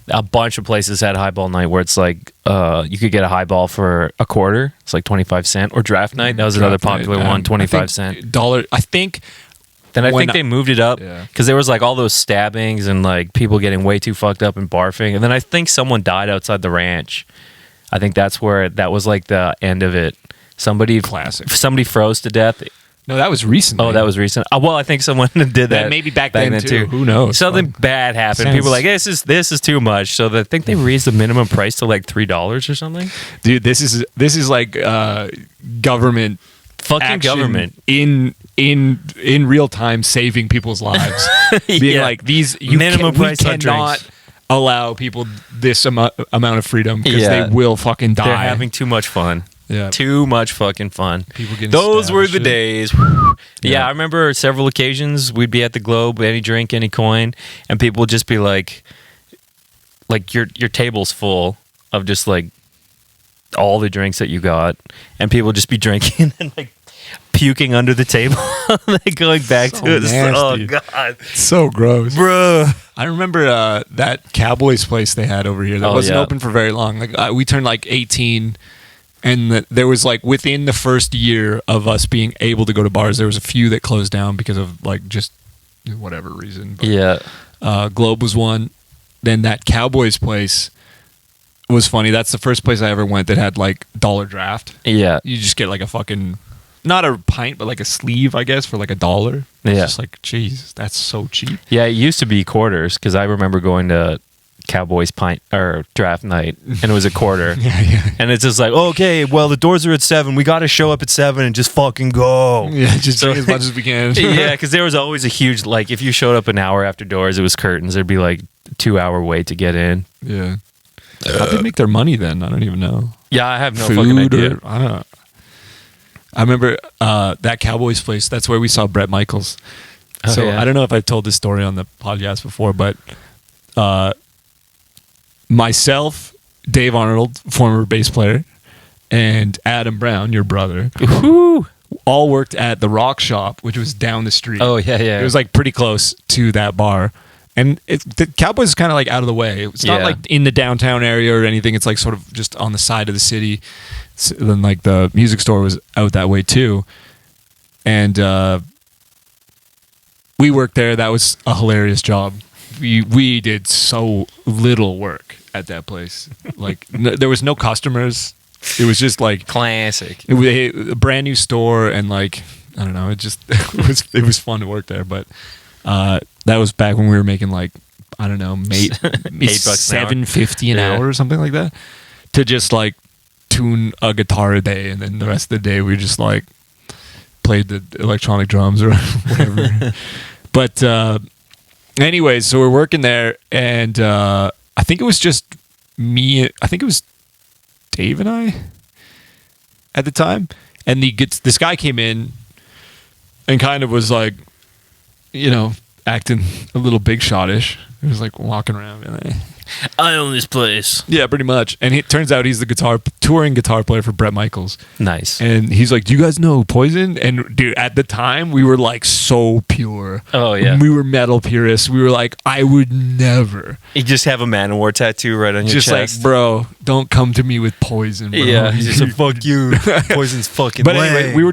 a bunch of places had highball night where it's like, you could get a highball for a quarter. It's like 25 cents. Or draft night. That was another popular one, 25 cents. I think. Then I think they moved it up because there was like all those stabbings and like people getting way too fucked up and barfing. And then I think someone died outside the ranch. I think that was like the end of it. Somebody froze to death. No, that was recent. Oh, that was recent. Well, I think someone did that. Maybe back then too. Who knows? Something bad happened. People were like, this is too much. So I think they raised the minimum price to like $3 or something. Dude, this is like government. Fucking government in real time saving people's lives. Being like these minimum price on cannot drinks. Allow people this amount of freedom because they will fucking die. They're having too much fun. Yeah. Too much fucking fun. People getting Those were the shit. days. Yeah, I remember several occasions we'd be at the Globe, any drink, any coin, and people would just be like your table's full of just like all the drinks that you got, and people would just be drinking and like puking under the table, like going back to it. Oh god, so gross, bro. I remember that Cowboys place they had over here that wasn't open for very long. Like we turned like 18, and there was like within the first year of us being able to go to bars, there was a few that closed down because of like just whatever reason. But, Globe was one. Then that Cowboys place was funny. That's the first place I ever went that had like dollar draft. Yeah, you just get like a fucking. Not a pint, but like a sleeve, I guess, for like $1. It's just like, jeez, that's so cheap. Yeah, it used to be quarters because I remember going to Cowboys pint or draft night and it was a quarter. Yeah. And it's just like, okay, well, the doors are at 7. We got to show up at 7 and just fucking go. Yeah, just drink as much as we can. Yeah, because there was always a huge, like, if you showed up an hour after doors, it was curtains. There'd be like a 2-hour wait to get in. Yeah. How'd they make their money then? I don't even know. Yeah, I have no fucking idea. I don't know. I remember that Cowboys place. That's where we saw Bret Michaels. I don't know if I've told this story on the podcast before, but myself, Dave Arnold, former bass player, and Adam Brown, your brother, all worked at the Rock Shop, which was down the street. Oh, yeah. It was like pretty close to that bar. And the Cowboys is kind of like out of the way. It's not like in the downtown area or anything. It's like sort of just on the side of the city. Then like the music store was out that way too. And we worked there. That was a hilarious job. we did so little work at that place. Like there was no customers. It was just like classic. It was a brand new store, and like I don't know, it was fun to work there. But that was back when we were making like I don't know, $7.50 an hour or something like that to just like tune a guitar a day, and then the rest of the day we just like played the electronic drums or whatever. But anyways, so we're working there, and I think it was just me. I think it was Dave and I at the time, and this guy came in and kind of was like, you know, acting a little big shot-ish. He was like walking around and like, I own this place. Yeah, pretty much. And it turns out he's the touring guitar player for Bret Michaels. Nice. And he's like, do you guys know Poison? And dude, at the time we were like so pure. Oh yeah. We were metal purists. We were like, I would never. You just have a Manowar tattoo right on your chest. Just like, bro, don't come to me with Poison, bro. Yeah. He's just like, fuck you. Poison's fucking But anyway, we were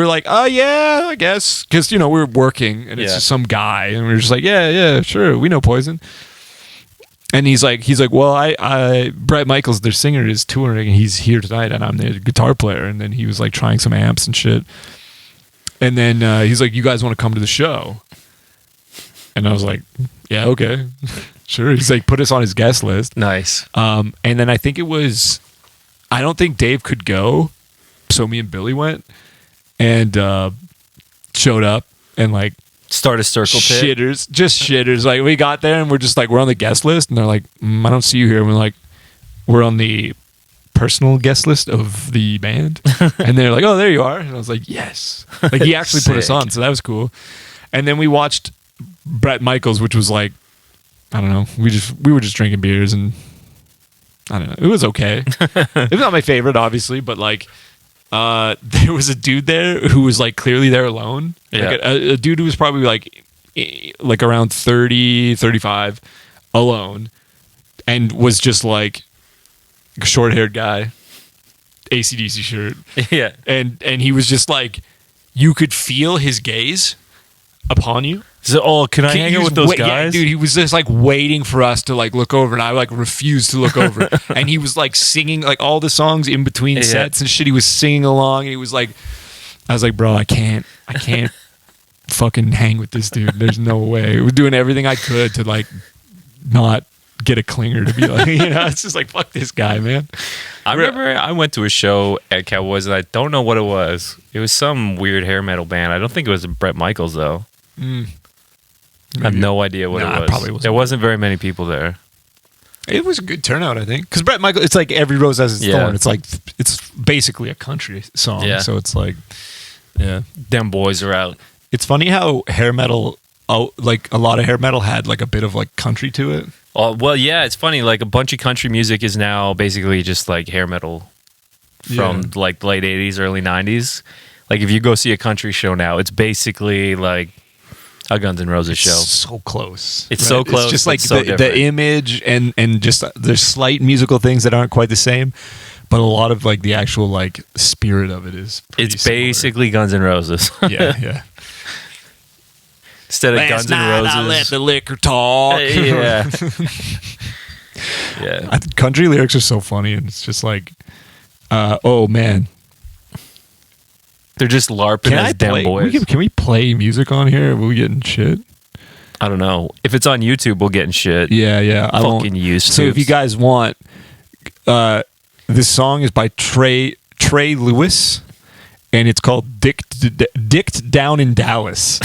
like, oh yeah, I guess. Because, you know, we were working and it's just some guy. And we were just like, yeah, sure. We know Poison. And he's like, well, I Bret Michaels, their singer, is touring, and he's here tonight, and I'm the guitar player. And then he was like trying some amps and shit. And then he's like, you guys want to come to the show? And I was like, yeah, okay, sure. He's like, put us on his guest list. Nice. And then I don't think Dave could go, so me and Billy went and showed up and like. Start a circle pit. Shitters. Like we got there and we're just like, we're on the guest list, and they're like, I don't see you here. And we're like, we're on the personal guest list of the band. And they're like, oh, there you are. And I was like, yes. Like he actually put us on, so that was cool. And then we watched Bret Michaels, which was like, I don't know, we were just drinking beers, and I don't know, it was okay. It's not my favorite, obviously, but like there was a dude there who was like clearly there alone. Yeah. Like a dude who was probably like around 30, 35 alone, and was just like a short-haired guy, AC/DC shirt. Yeah. And he was just like, you could feel his gaze upon you. So, can I hang out with those guys? Yeah, dude, he was just like waiting for us to like look over, and I like refused to look over. And he was like singing like all the songs in between sets and shit. He was singing along, and he was like, I was like, bro, I can't fucking hang with this dude. There's no way. I was doing everything I could to like not get a clinger to be like, you know, it's just like, fuck this guy, man. I remember I went to a show at Cowboys, and I don't know what it was. It was some weird hair metal band. I don't think it was Bret Michaels though. I have no idea what it was. Probably wasn't. There wasn't very many people there. It was a good turnout, I think. Because Bret Michaels, it's like Every Rose Has Its Thorn. It's like, it's basically a country song. Yeah. So it's like, yeah. Them boys are out. It's funny how hair metal, like a lot of hair metal had like a bit of like country to it. Oh, well, yeah, it's funny. Like a bunch of country music is now basically just like hair metal from like the late 80s, early 90s. Like if you go see a country show now, it's basically like a Guns N' Roses show. So close. It's so close. It's just like so the image and just there's slight musical things that aren't quite the same, but a lot of like the actual like spirit of it is pretty It's similar. Basically Guns N' Roses. Yeah. Instead of Guns N' Roses. I let the liquor talk. Yeah. Yeah. Country lyrics are so funny, and it's just like, oh man. They're just LARPing as damn boys. Can we play music on here? Are we getting shit? I don't know. If it's on YouTube, we'll get in shit. Yeah. I fucking used to. So if you guys want, this song is by Trey Lewis, and it's called Dicked Down in Dallas.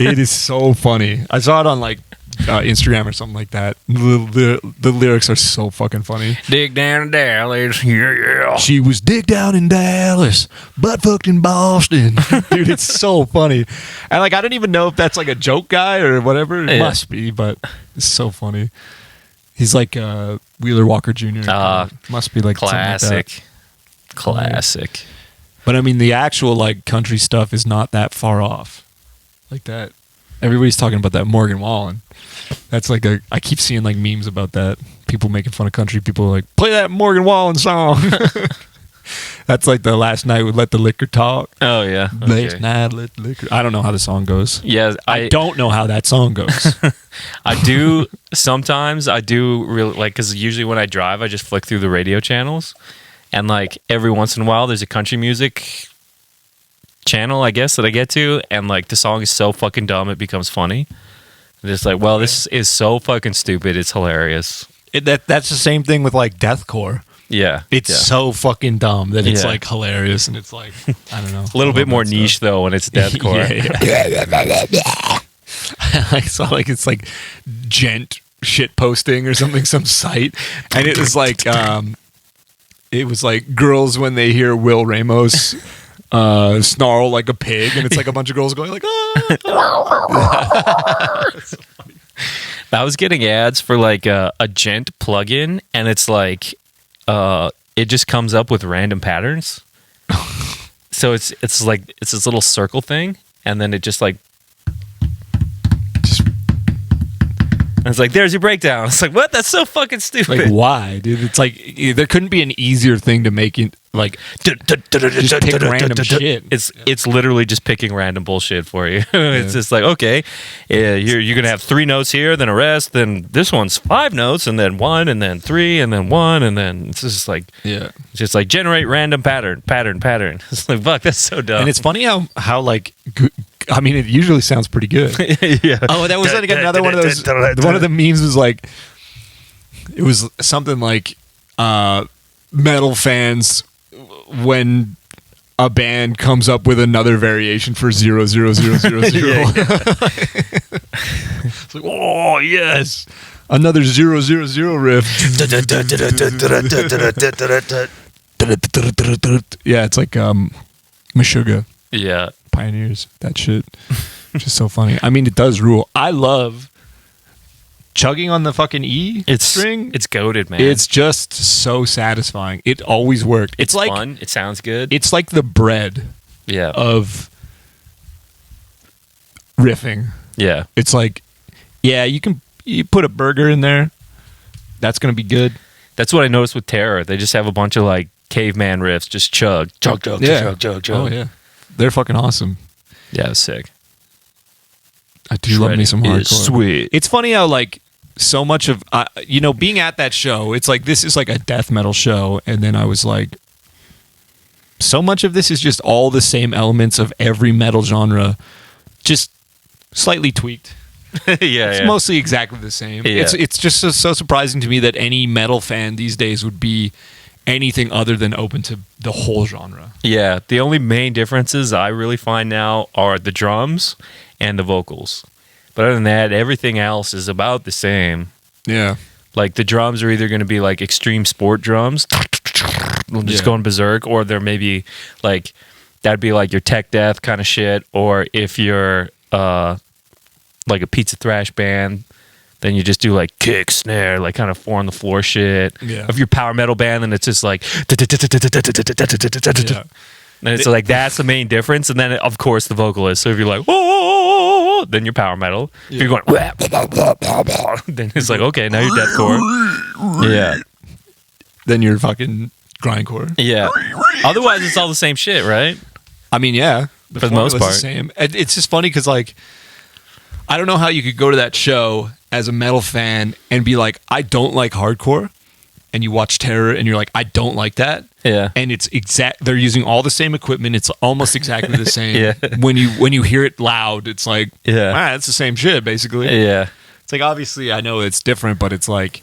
It is so funny. I saw it on like Instagram or something like that. The lyrics are so fucking funny. Dig down in Dallas, yeah. She was digged down in Dallas, butt fucked in Boston. Dude, it's so funny. And like, I don't even know if that's like a joke guy or whatever. It must be, but it's so funny. He's like Wheeler Walker Jr. Must be like classic. Classic. But I mean, the actual like country stuff is not that far off. Like that. Everybody's talking about that Morgan Wallen. That's like I keep seeing like memes about that. People making fun of country. People are like, play that Morgan Wallen song. That's like the last night we let the liquor talk. Oh yeah. Last night let the liquor. I don't know how the song goes. Yeah, I don't know how that song goes. I do sometimes. I do really like because usually when I drive, I just flick through the radio channels, and like every once in a while, there's a country music channel, I guess, that I get to, and like the song is so fucking dumb it becomes funny. And it's like, well, this is so fucking stupid. It's hilarious. That's the same thing with like deathcore. Yeah, it's so fucking dumb that it's like hilarious, and it's like I don't know, a little bit more niche though when it's deathcore. I saw like it's like gent shit posting or something, some site, and it was like girls when they hear Will Ramos snarl like a pig, and it's like a bunch of girls going like I was getting ads for like a gent plugin, and it's like it just comes up with random patterns. So it's like it's this little circle thing, and then it just like and it's like, there's your breakdown. It's like, what? That's so fucking stupid. Like, why, dude? It's like there couldn't be an easier thing to make it like just pick random shit. It's literally just picking random bullshit for you. It's just like, okay, you're gonna have 3 notes here, then a rest, then this one's 5 notes, and then 1, and then 3, and then 1, and then it's just like it's just like generate random pattern. It's like, fuck, that's so dumb. And it's funny how like. I mean, it usually sounds pretty good. Yeah. Oh, that was like another one of those. One of the memes was like, it was something like metal fans when a band comes up with another variation for 00000. It's like, oh yes, another 000 riff. Yeah, it's like Meshuggah. Yeah. Pioneers, that shit. Just so funny. I mean, it does rule. I love chugging on the fucking E string. It's goated, man. It's just so satisfying. It always worked. It's like fun. It sounds good. It's like the bread of riffing. Yeah. It's like, you put a burger in there. That's going to be good. That's what I noticed with Terror. They just have a bunch of like caveman riffs. Just chug. Oh, yeah. They're fucking awesome. Yeah, it was sick. I do love me some hardcore. Sweet. It's funny how like so much of being at that show, it's like this is like a death metal show, and then I was like, so much of this is just all the same elements of every metal genre, just slightly tweaked. It's mostly exactly the same. Yeah. It's just so surprising to me that any metal fan these days would be anything other than open to the whole genre. Yeah, the only main differences I really find now are the drums and the vocals. But other than that, everything else is about the same. Yeah. Like the drums are either going to be like extreme sport drums, just going berserk, or there may be like, that'd be like your tech death kind of shit, or if you're like a pizza thrash band, then you just do like kick, snare, like kind of 4 on the floor shit. Yeah. If you're power metal band, then it's just like and it's like that's the main difference. And then of course the vocalist. So if you're like whoa, then you're power metal. If you're going then it's like, okay, now you're deathcore. Yeah. Then you're fucking grindcore. Yeah. Otherwise it's all the same shit, right? I mean, yeah. For the most part. The same. It's just funny because like I don't know how you could go to that show as a metal fan and be like, I don't like hardcore, and you watch Terror and you're like, I don't like that. Yeah. And it's they're using all the same equipment. It's almost exactly the same. When you hear it loud, it's like, it's the same shit basically. Yeah. It's like, obviously I know it's different, but it's like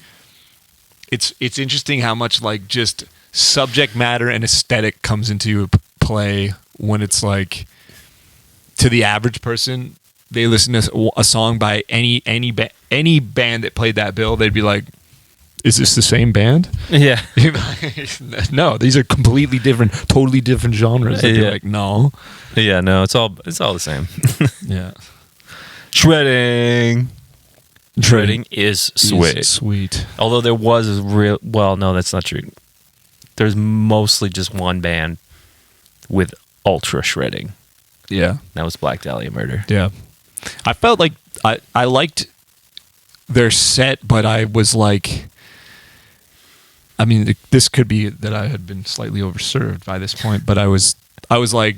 it's interesting how much like just subject matter and aesthetic comes into play when it's like, to the average person, they listen to a song by any band that played that bill, they'd be like, is this the same band? Yeah. No, these are completely different, totally different genres. They'd be like, no. Yeah, no, it's all the same. Yeah. Shredding is sweet. Sweet. Although there was a real, well, no, that's not true. There's mostly just one band with ultra shredding. Yeah. That was Black Dahlia Murder. Yeah. I felt like I liked their set, but I was like, I mean, this could be that I had been slightly overserved by this point, but I was like,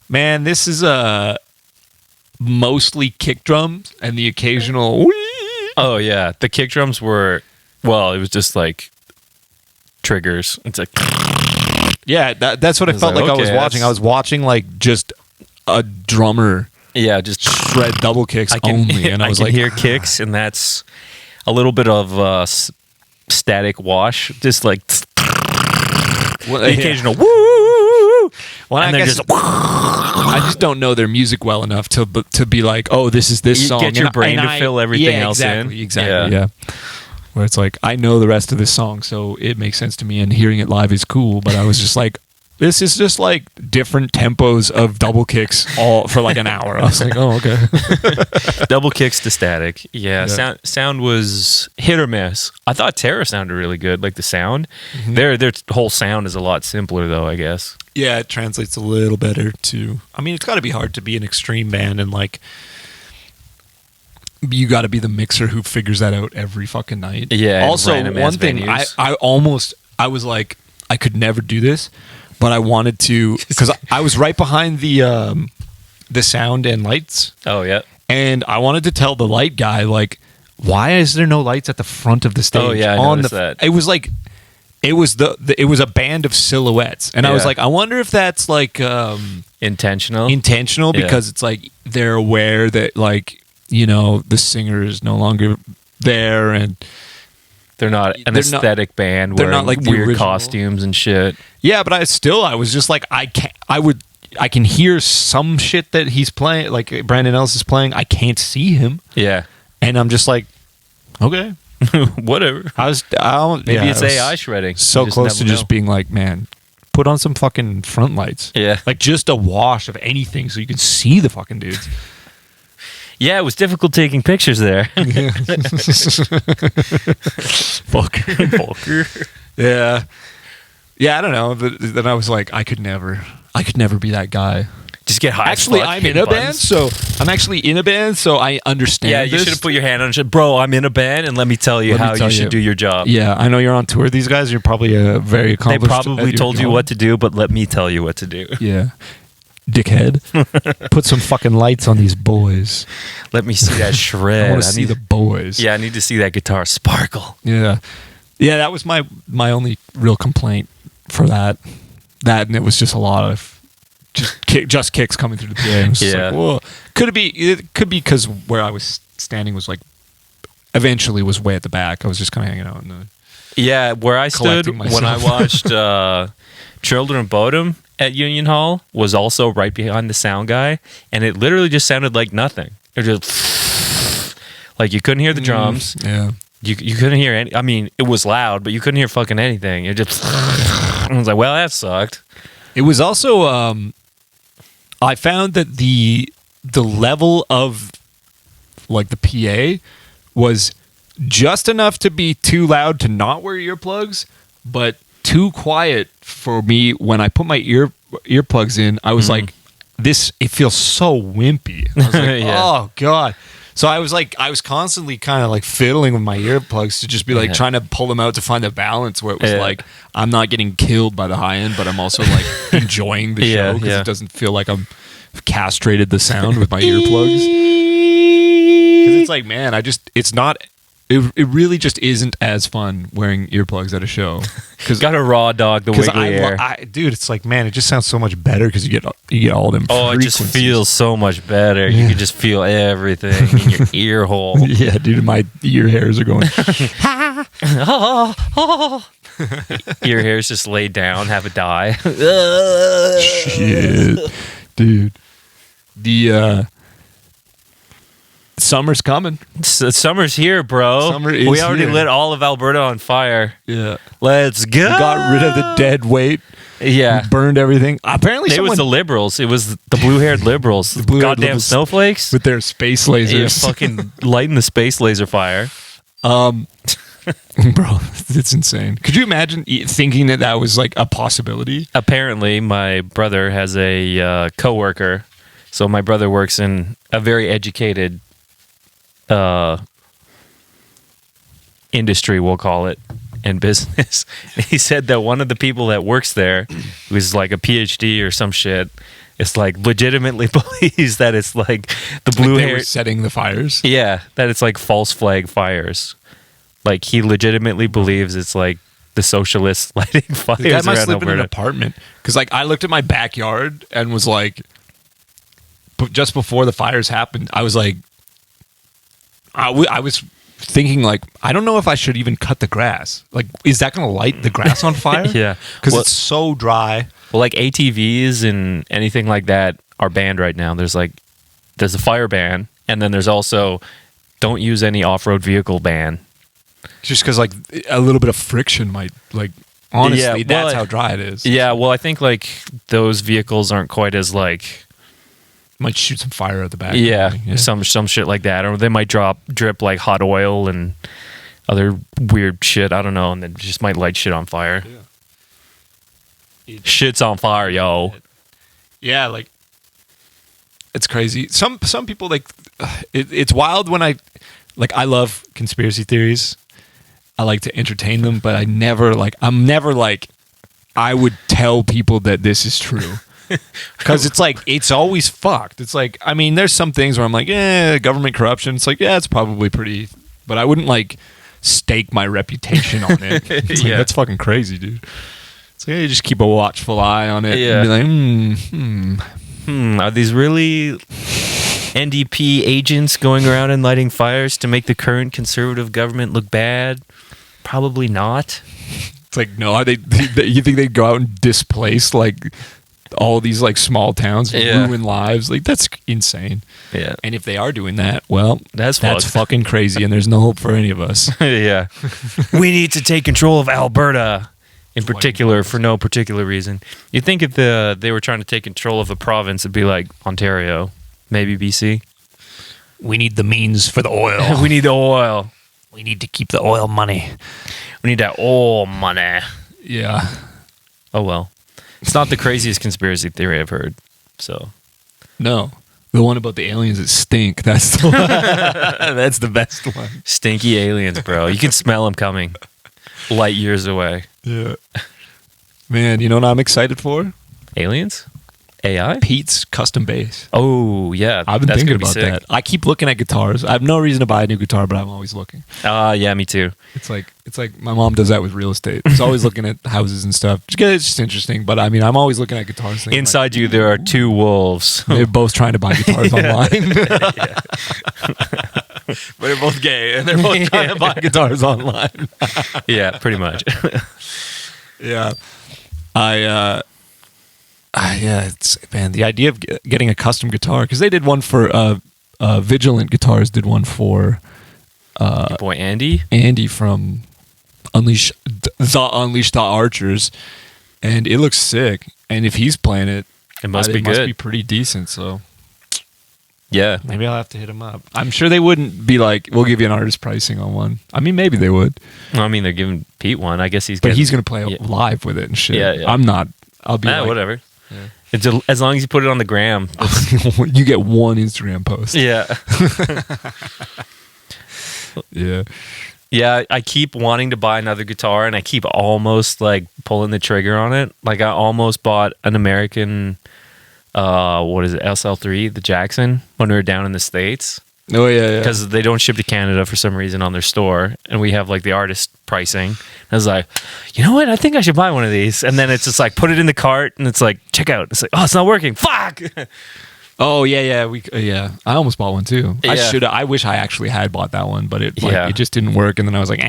man, this is mostly kick drums and the occasional wee. Oh yeah, the kick drums were, well, it was just like triggers. It's like, yeah, that's what I felt like I was watching. I was watching like just a drummer, yeah, just shred double kicks only, and I was can like, hear kicks, and that's a little bit of static wash, just like the occasional woo. Well, and I guess I just don't know their music well enough to be like, oh, this is this song. Get your brain to fill everything else in. Exactly. Yeah. Where it's like, I know the rest of this song, so it makes sense to me, and hearing it live is cool. But I was just like, this is just like different tempos of double kicks all for like an hour. I was like, oh, okay. Double kicks to static. Yeah. Sound was hit or miss. I thought Terra sounded really good, like the sound. Mm-hmm. Their whole sound is a lot simpler, though, I guess. Yeah, it translates a little better too. I mean, it's got to be hard to be an extreme band and like you got to be the mixer who figures that out every fucking night. Yeah. Also, one thing I was like, I could never do this, but I wanted to because I was right behind the sound and lights. Oh yeah. And I wanted to tell the light guy like, why is there no lights at the front of the stage? Oh yeah, I noticed that. It was like. It was it was a band of silhouettes, and I was like, I wonder if that's like intentional because it's like they're aware that like the singer is no longer there, and they're not an aesthetic band. They're not like weird costumes and shit. Yeah, but I was just like, I can hear some shit that he's playing, like Brandon Ellis is playing. I can't see him. Yeah, and I'm just like, okay. Whatever. Maybe it's AI shredding. So close to just being like, man, put on some fucking front lights. Yeah. Like just a wash of anything so you can see the fucking dudes. Yeah, it was difficult taking pictures there. Fucker. Yeah. Yeah, I don't know. But then I was like, I could never be that guy. Just get high. Actually, I'm in a band, so I understand. Yeah, you should have put your hand on it. Bro, I'm in a band, and let me tell you how you should do your job. Yeah, I know you're on tour. These guys are probably very accomplished. They probably told you what to do, but let me tell you what to do. Yeah, dickhead. Put some fucking lights on these boys. Let me see that shred. I want to see the boys. Yeah, I need to see that guitar sparkle. Yeah, yeah. That was my only real complaint for that, and it was just a lot of. Just kicks coming through the PA. Yeah. Like, could it be because where I was standing was like eventually was way at the back. I was just kind of hanging out in the where I stood when I watched Children of Bodom at Union Hall was also right behind the sound guy, and it literally just sounded like nothing. It just like you couldn't hear the drums. Yeah. You couldn't hear any. I mean, it was loud, but you couldn't hear fucking anything. It just I was like, well, that sucked. It was also I found that the level of like the PA was just enough to be too loud to not wear earplugs, but too quiet for me when I put my earplugs in. I was like, it feels so wimpy. I was like, oh God. So I was constantly kind of like fiddling with my earplugs to just be like trying to pull them out to find a balance where it was like I'm not getting killed by the high end, but I'm also like enjoying the show because it doesn't feel like I'm castrated the sound with my earplugs. Because it's like, man, it's not. It really just isn't as fun wearing earplugs at a show. Cause got a raw dog the wiggly air, dude. It's like, man, it just sounds so much better because you get all them. Oh, it just feels so much better. You can just feel everything in your ear hole. Yeah, dude, my ear hairs are going. Ear hairs just lay down, have a die. Shit, dude. The summer's coming. Summer's here, bro. Summer is we already here. lit all of Alberta on fire. Yeah. Let's go. We got rid of the dead weight. Yeah. We burned everything. Apparently it was the liberals. It was the blue-haired liberals. The goddamn liberals snowflakes. With their space lasers. Yeah, fucking lighting the space laser fire. Bro, it's insane. Could you imagine thinking that was like a possibility? Apparently, my brother has a coworker. So my brother works in a very educated industry, we'll call it, and business. He said that one of the people that works there, who's like a PhD or some shit, is like legitimately believes that it's like the blue like they hair were setting the fires. Yeah, that it's like false flag fires. Like he legitimately believes it's like the socialists lighting fires. The guy must around live in an Alberta. apartment because, like, I looked at my backyard and was like, just before the fires happened, I was like, I was thinking like, I don't know if I should even cut the grass. Like, is that going to light the grass on fire? Yeah, because well, it's so dry. Well, like ATVs and anything like that are banned right now. There's a fire ban, and then there's also don't use any off-road vehicle ban. Just because like a little bit of friction might like honestly, that's how dry it is. Yeah, well, I think like those vehicles aren't quite as like might shoot some fire at the back. Yeah, some shit like that, or they might drip like hot oil and other weird shit. I don't know, and then just might light shit on fire. Yeah. Shit's on fire, yo. Yeah, like it's crazy. Some people like it's wild when I love conspiracy theories. I like to entertain them, but I'm never like I would tell people that this is true. Because it's like, it's always fucked. It's like, I mean, there's some things where I'm like, government corruption. It's like, it's probably pretty, but I wouldn't like stake my reputation on it. It's like, that's fucking crazy, dude. It's like, you just keep a watchful eye on it and be like, are these really NDP agents going around and lighting fires to make the current conservative government look bad? Probably not. It's like, no, you think they'd go out and displace like all these like small towns, ruin lives? Like, that's insane. Yeah. And if they are doing that, well, that's fucking crazy, and there's no hope for any of us. Yeah. We need to take control of Alberta in particular for no particular reason. You'd think if they were trying to take control of a province, it'd be like Ontario, maybe BC. We need the means for the oil. We need the oil. We need to keep the oil money. We need that oil money. Yeah. Oh, well. It's not the craziest conspiracy theory I've heard, so. No. The one about the aliens that stink. That's the one. That's the best one. Stinky aliens, bro. You can smell them coming light years away. Yeah. Man, you know what I'm excited for? Aliens? AI? Pete's custom bass. Oh, yeah. I've been thinking about that. I keep looking at guitars. I have no reason to buy a new guitar, but I'm always looking. Yeah, me too. It's like my mom does that with real estate. She's always looking at houses and stuff. It's just interesting, but I mean, I'm always looking at guitars. Inside you, there are two wolves. They're both trying to buy guitars online. But they're both gay, and they're both trying to buy guitars online. Yeah, pretty much. Yeah. The idea of getting a custom guitar, because they did one for Vigilant Guitars did one for your boy Andy from Unleash the Archers, and it looks sick. And if he's playing it, it must be good. Must be pretty decent. So yeah, maybe I'll have to hit him up. I'm sure they wouldn't be like, we'll give you an artist pricing on one. I mean, maybe they would. Well, I mean, they're giving Pete one. I guess he's going to play live with it and shit. Yeah. I'm not. I'll be like, whatever. Yeah. It's as long as you put it on the gram. You get one Instagram post. Yeah. Yeah. Yeah, I keep wanting to buy another guitar, and I keep almost like pulling the trigger on it. Like, I almost bought an American, SL3, the Jackson, when we were down in the States. Oh, yeah. Because they don't ship to Canada for some reason on their store, and we have like the artist pricing. I was like, you know what? I think I should buy one of these. And then it's just like, put it in the cart, and it's like, check out. It's like, oh, it's not working. Fuck! Oh, yeah. I almost bought one too. Yeah. I wish I actually had bought that one, but it just didn't work. And then I was like,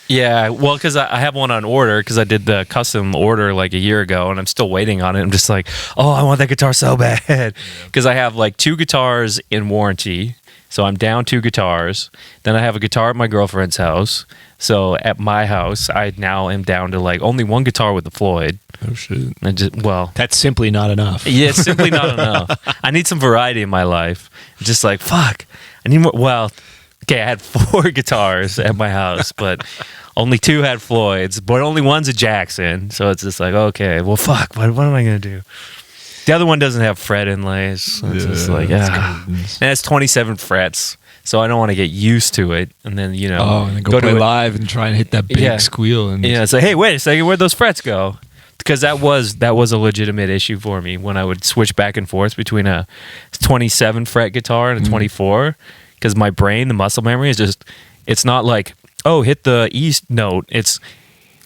Yeah, well, because I have one on order, because I did the custom order like a year ago, and I'm still waiting on it. I'm just like, oh, I want that guitar so bad. Because I have like 2 guitars in warranty. So I'm down 2 guitars. Then I have a guitar at my girlfriend's house. So at my house, I now am down to like only 1 guitar with the Floyd. Oh, shit. That's simply not enough. Yeah, it's simply not enough. I need some variety in my life. Just like, fuck, I need more. Well, okay, I had 4 guitars at my house, but only 2 had Floyds, but only one's a Jackson. So it's just like, okay, well, fuck, what am I going to do? The other one doesn't have fret inlays. So it's just like, and it's 27 frets. so I don't want to get used to it, and then and then go play live and try and hit that big squeal, and say, hey, wait a second, where'd those frets go? Because that was a legitimate issue for me when I would switch back and forth between a 27 fret guitar and a 24, because my brain, the muscle memory is just, it's not like, oh, hit the E note, it's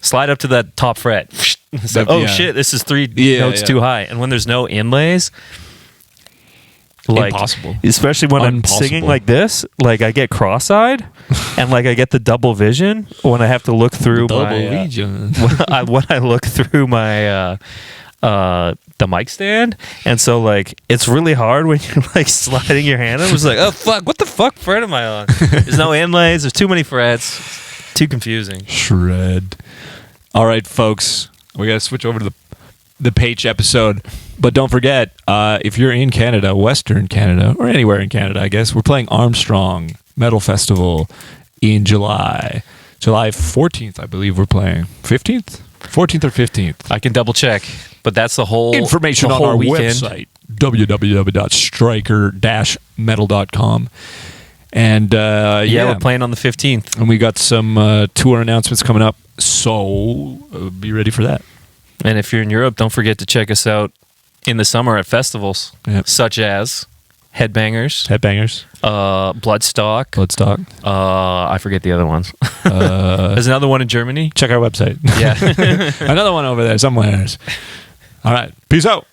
slide up to that top fret. It's like, shit, this is 3 notes too high. And when there's no inlays, like, impossible. Especially when I'm singing like this, like I get cross-eyed and like I get the double vision when I have to look through when I look through my the mic stand, and so like it's really hard when you're like sliding your hand. I was like, oh fuck, what the fuck fret am I on? There's no inlays, there's too many frets, it's too confusing. Shred. All right, folks, we got to switch over to the Page episode. But don't forget, if you're in Canada, Western Canada, or anywhere in Canada, I guess, we're playing Armstrong Metal Festival in July. July 14th, I believe we're playing. 15th? 14th or 15th. I can double check, but that's the whole information on our weekend. Website, www.striker-metal.com. And we're playing on the 15th. And we got some tour announcements coming up, so be ready for that. And if you're in Europe, don't forget to check us out in the summer at festivals, such as Headbangers, Bloodstock. I forget the other ones. There's another one in Germany. Check our website. Yeah. Another one over there somewhere. All right. Peace out.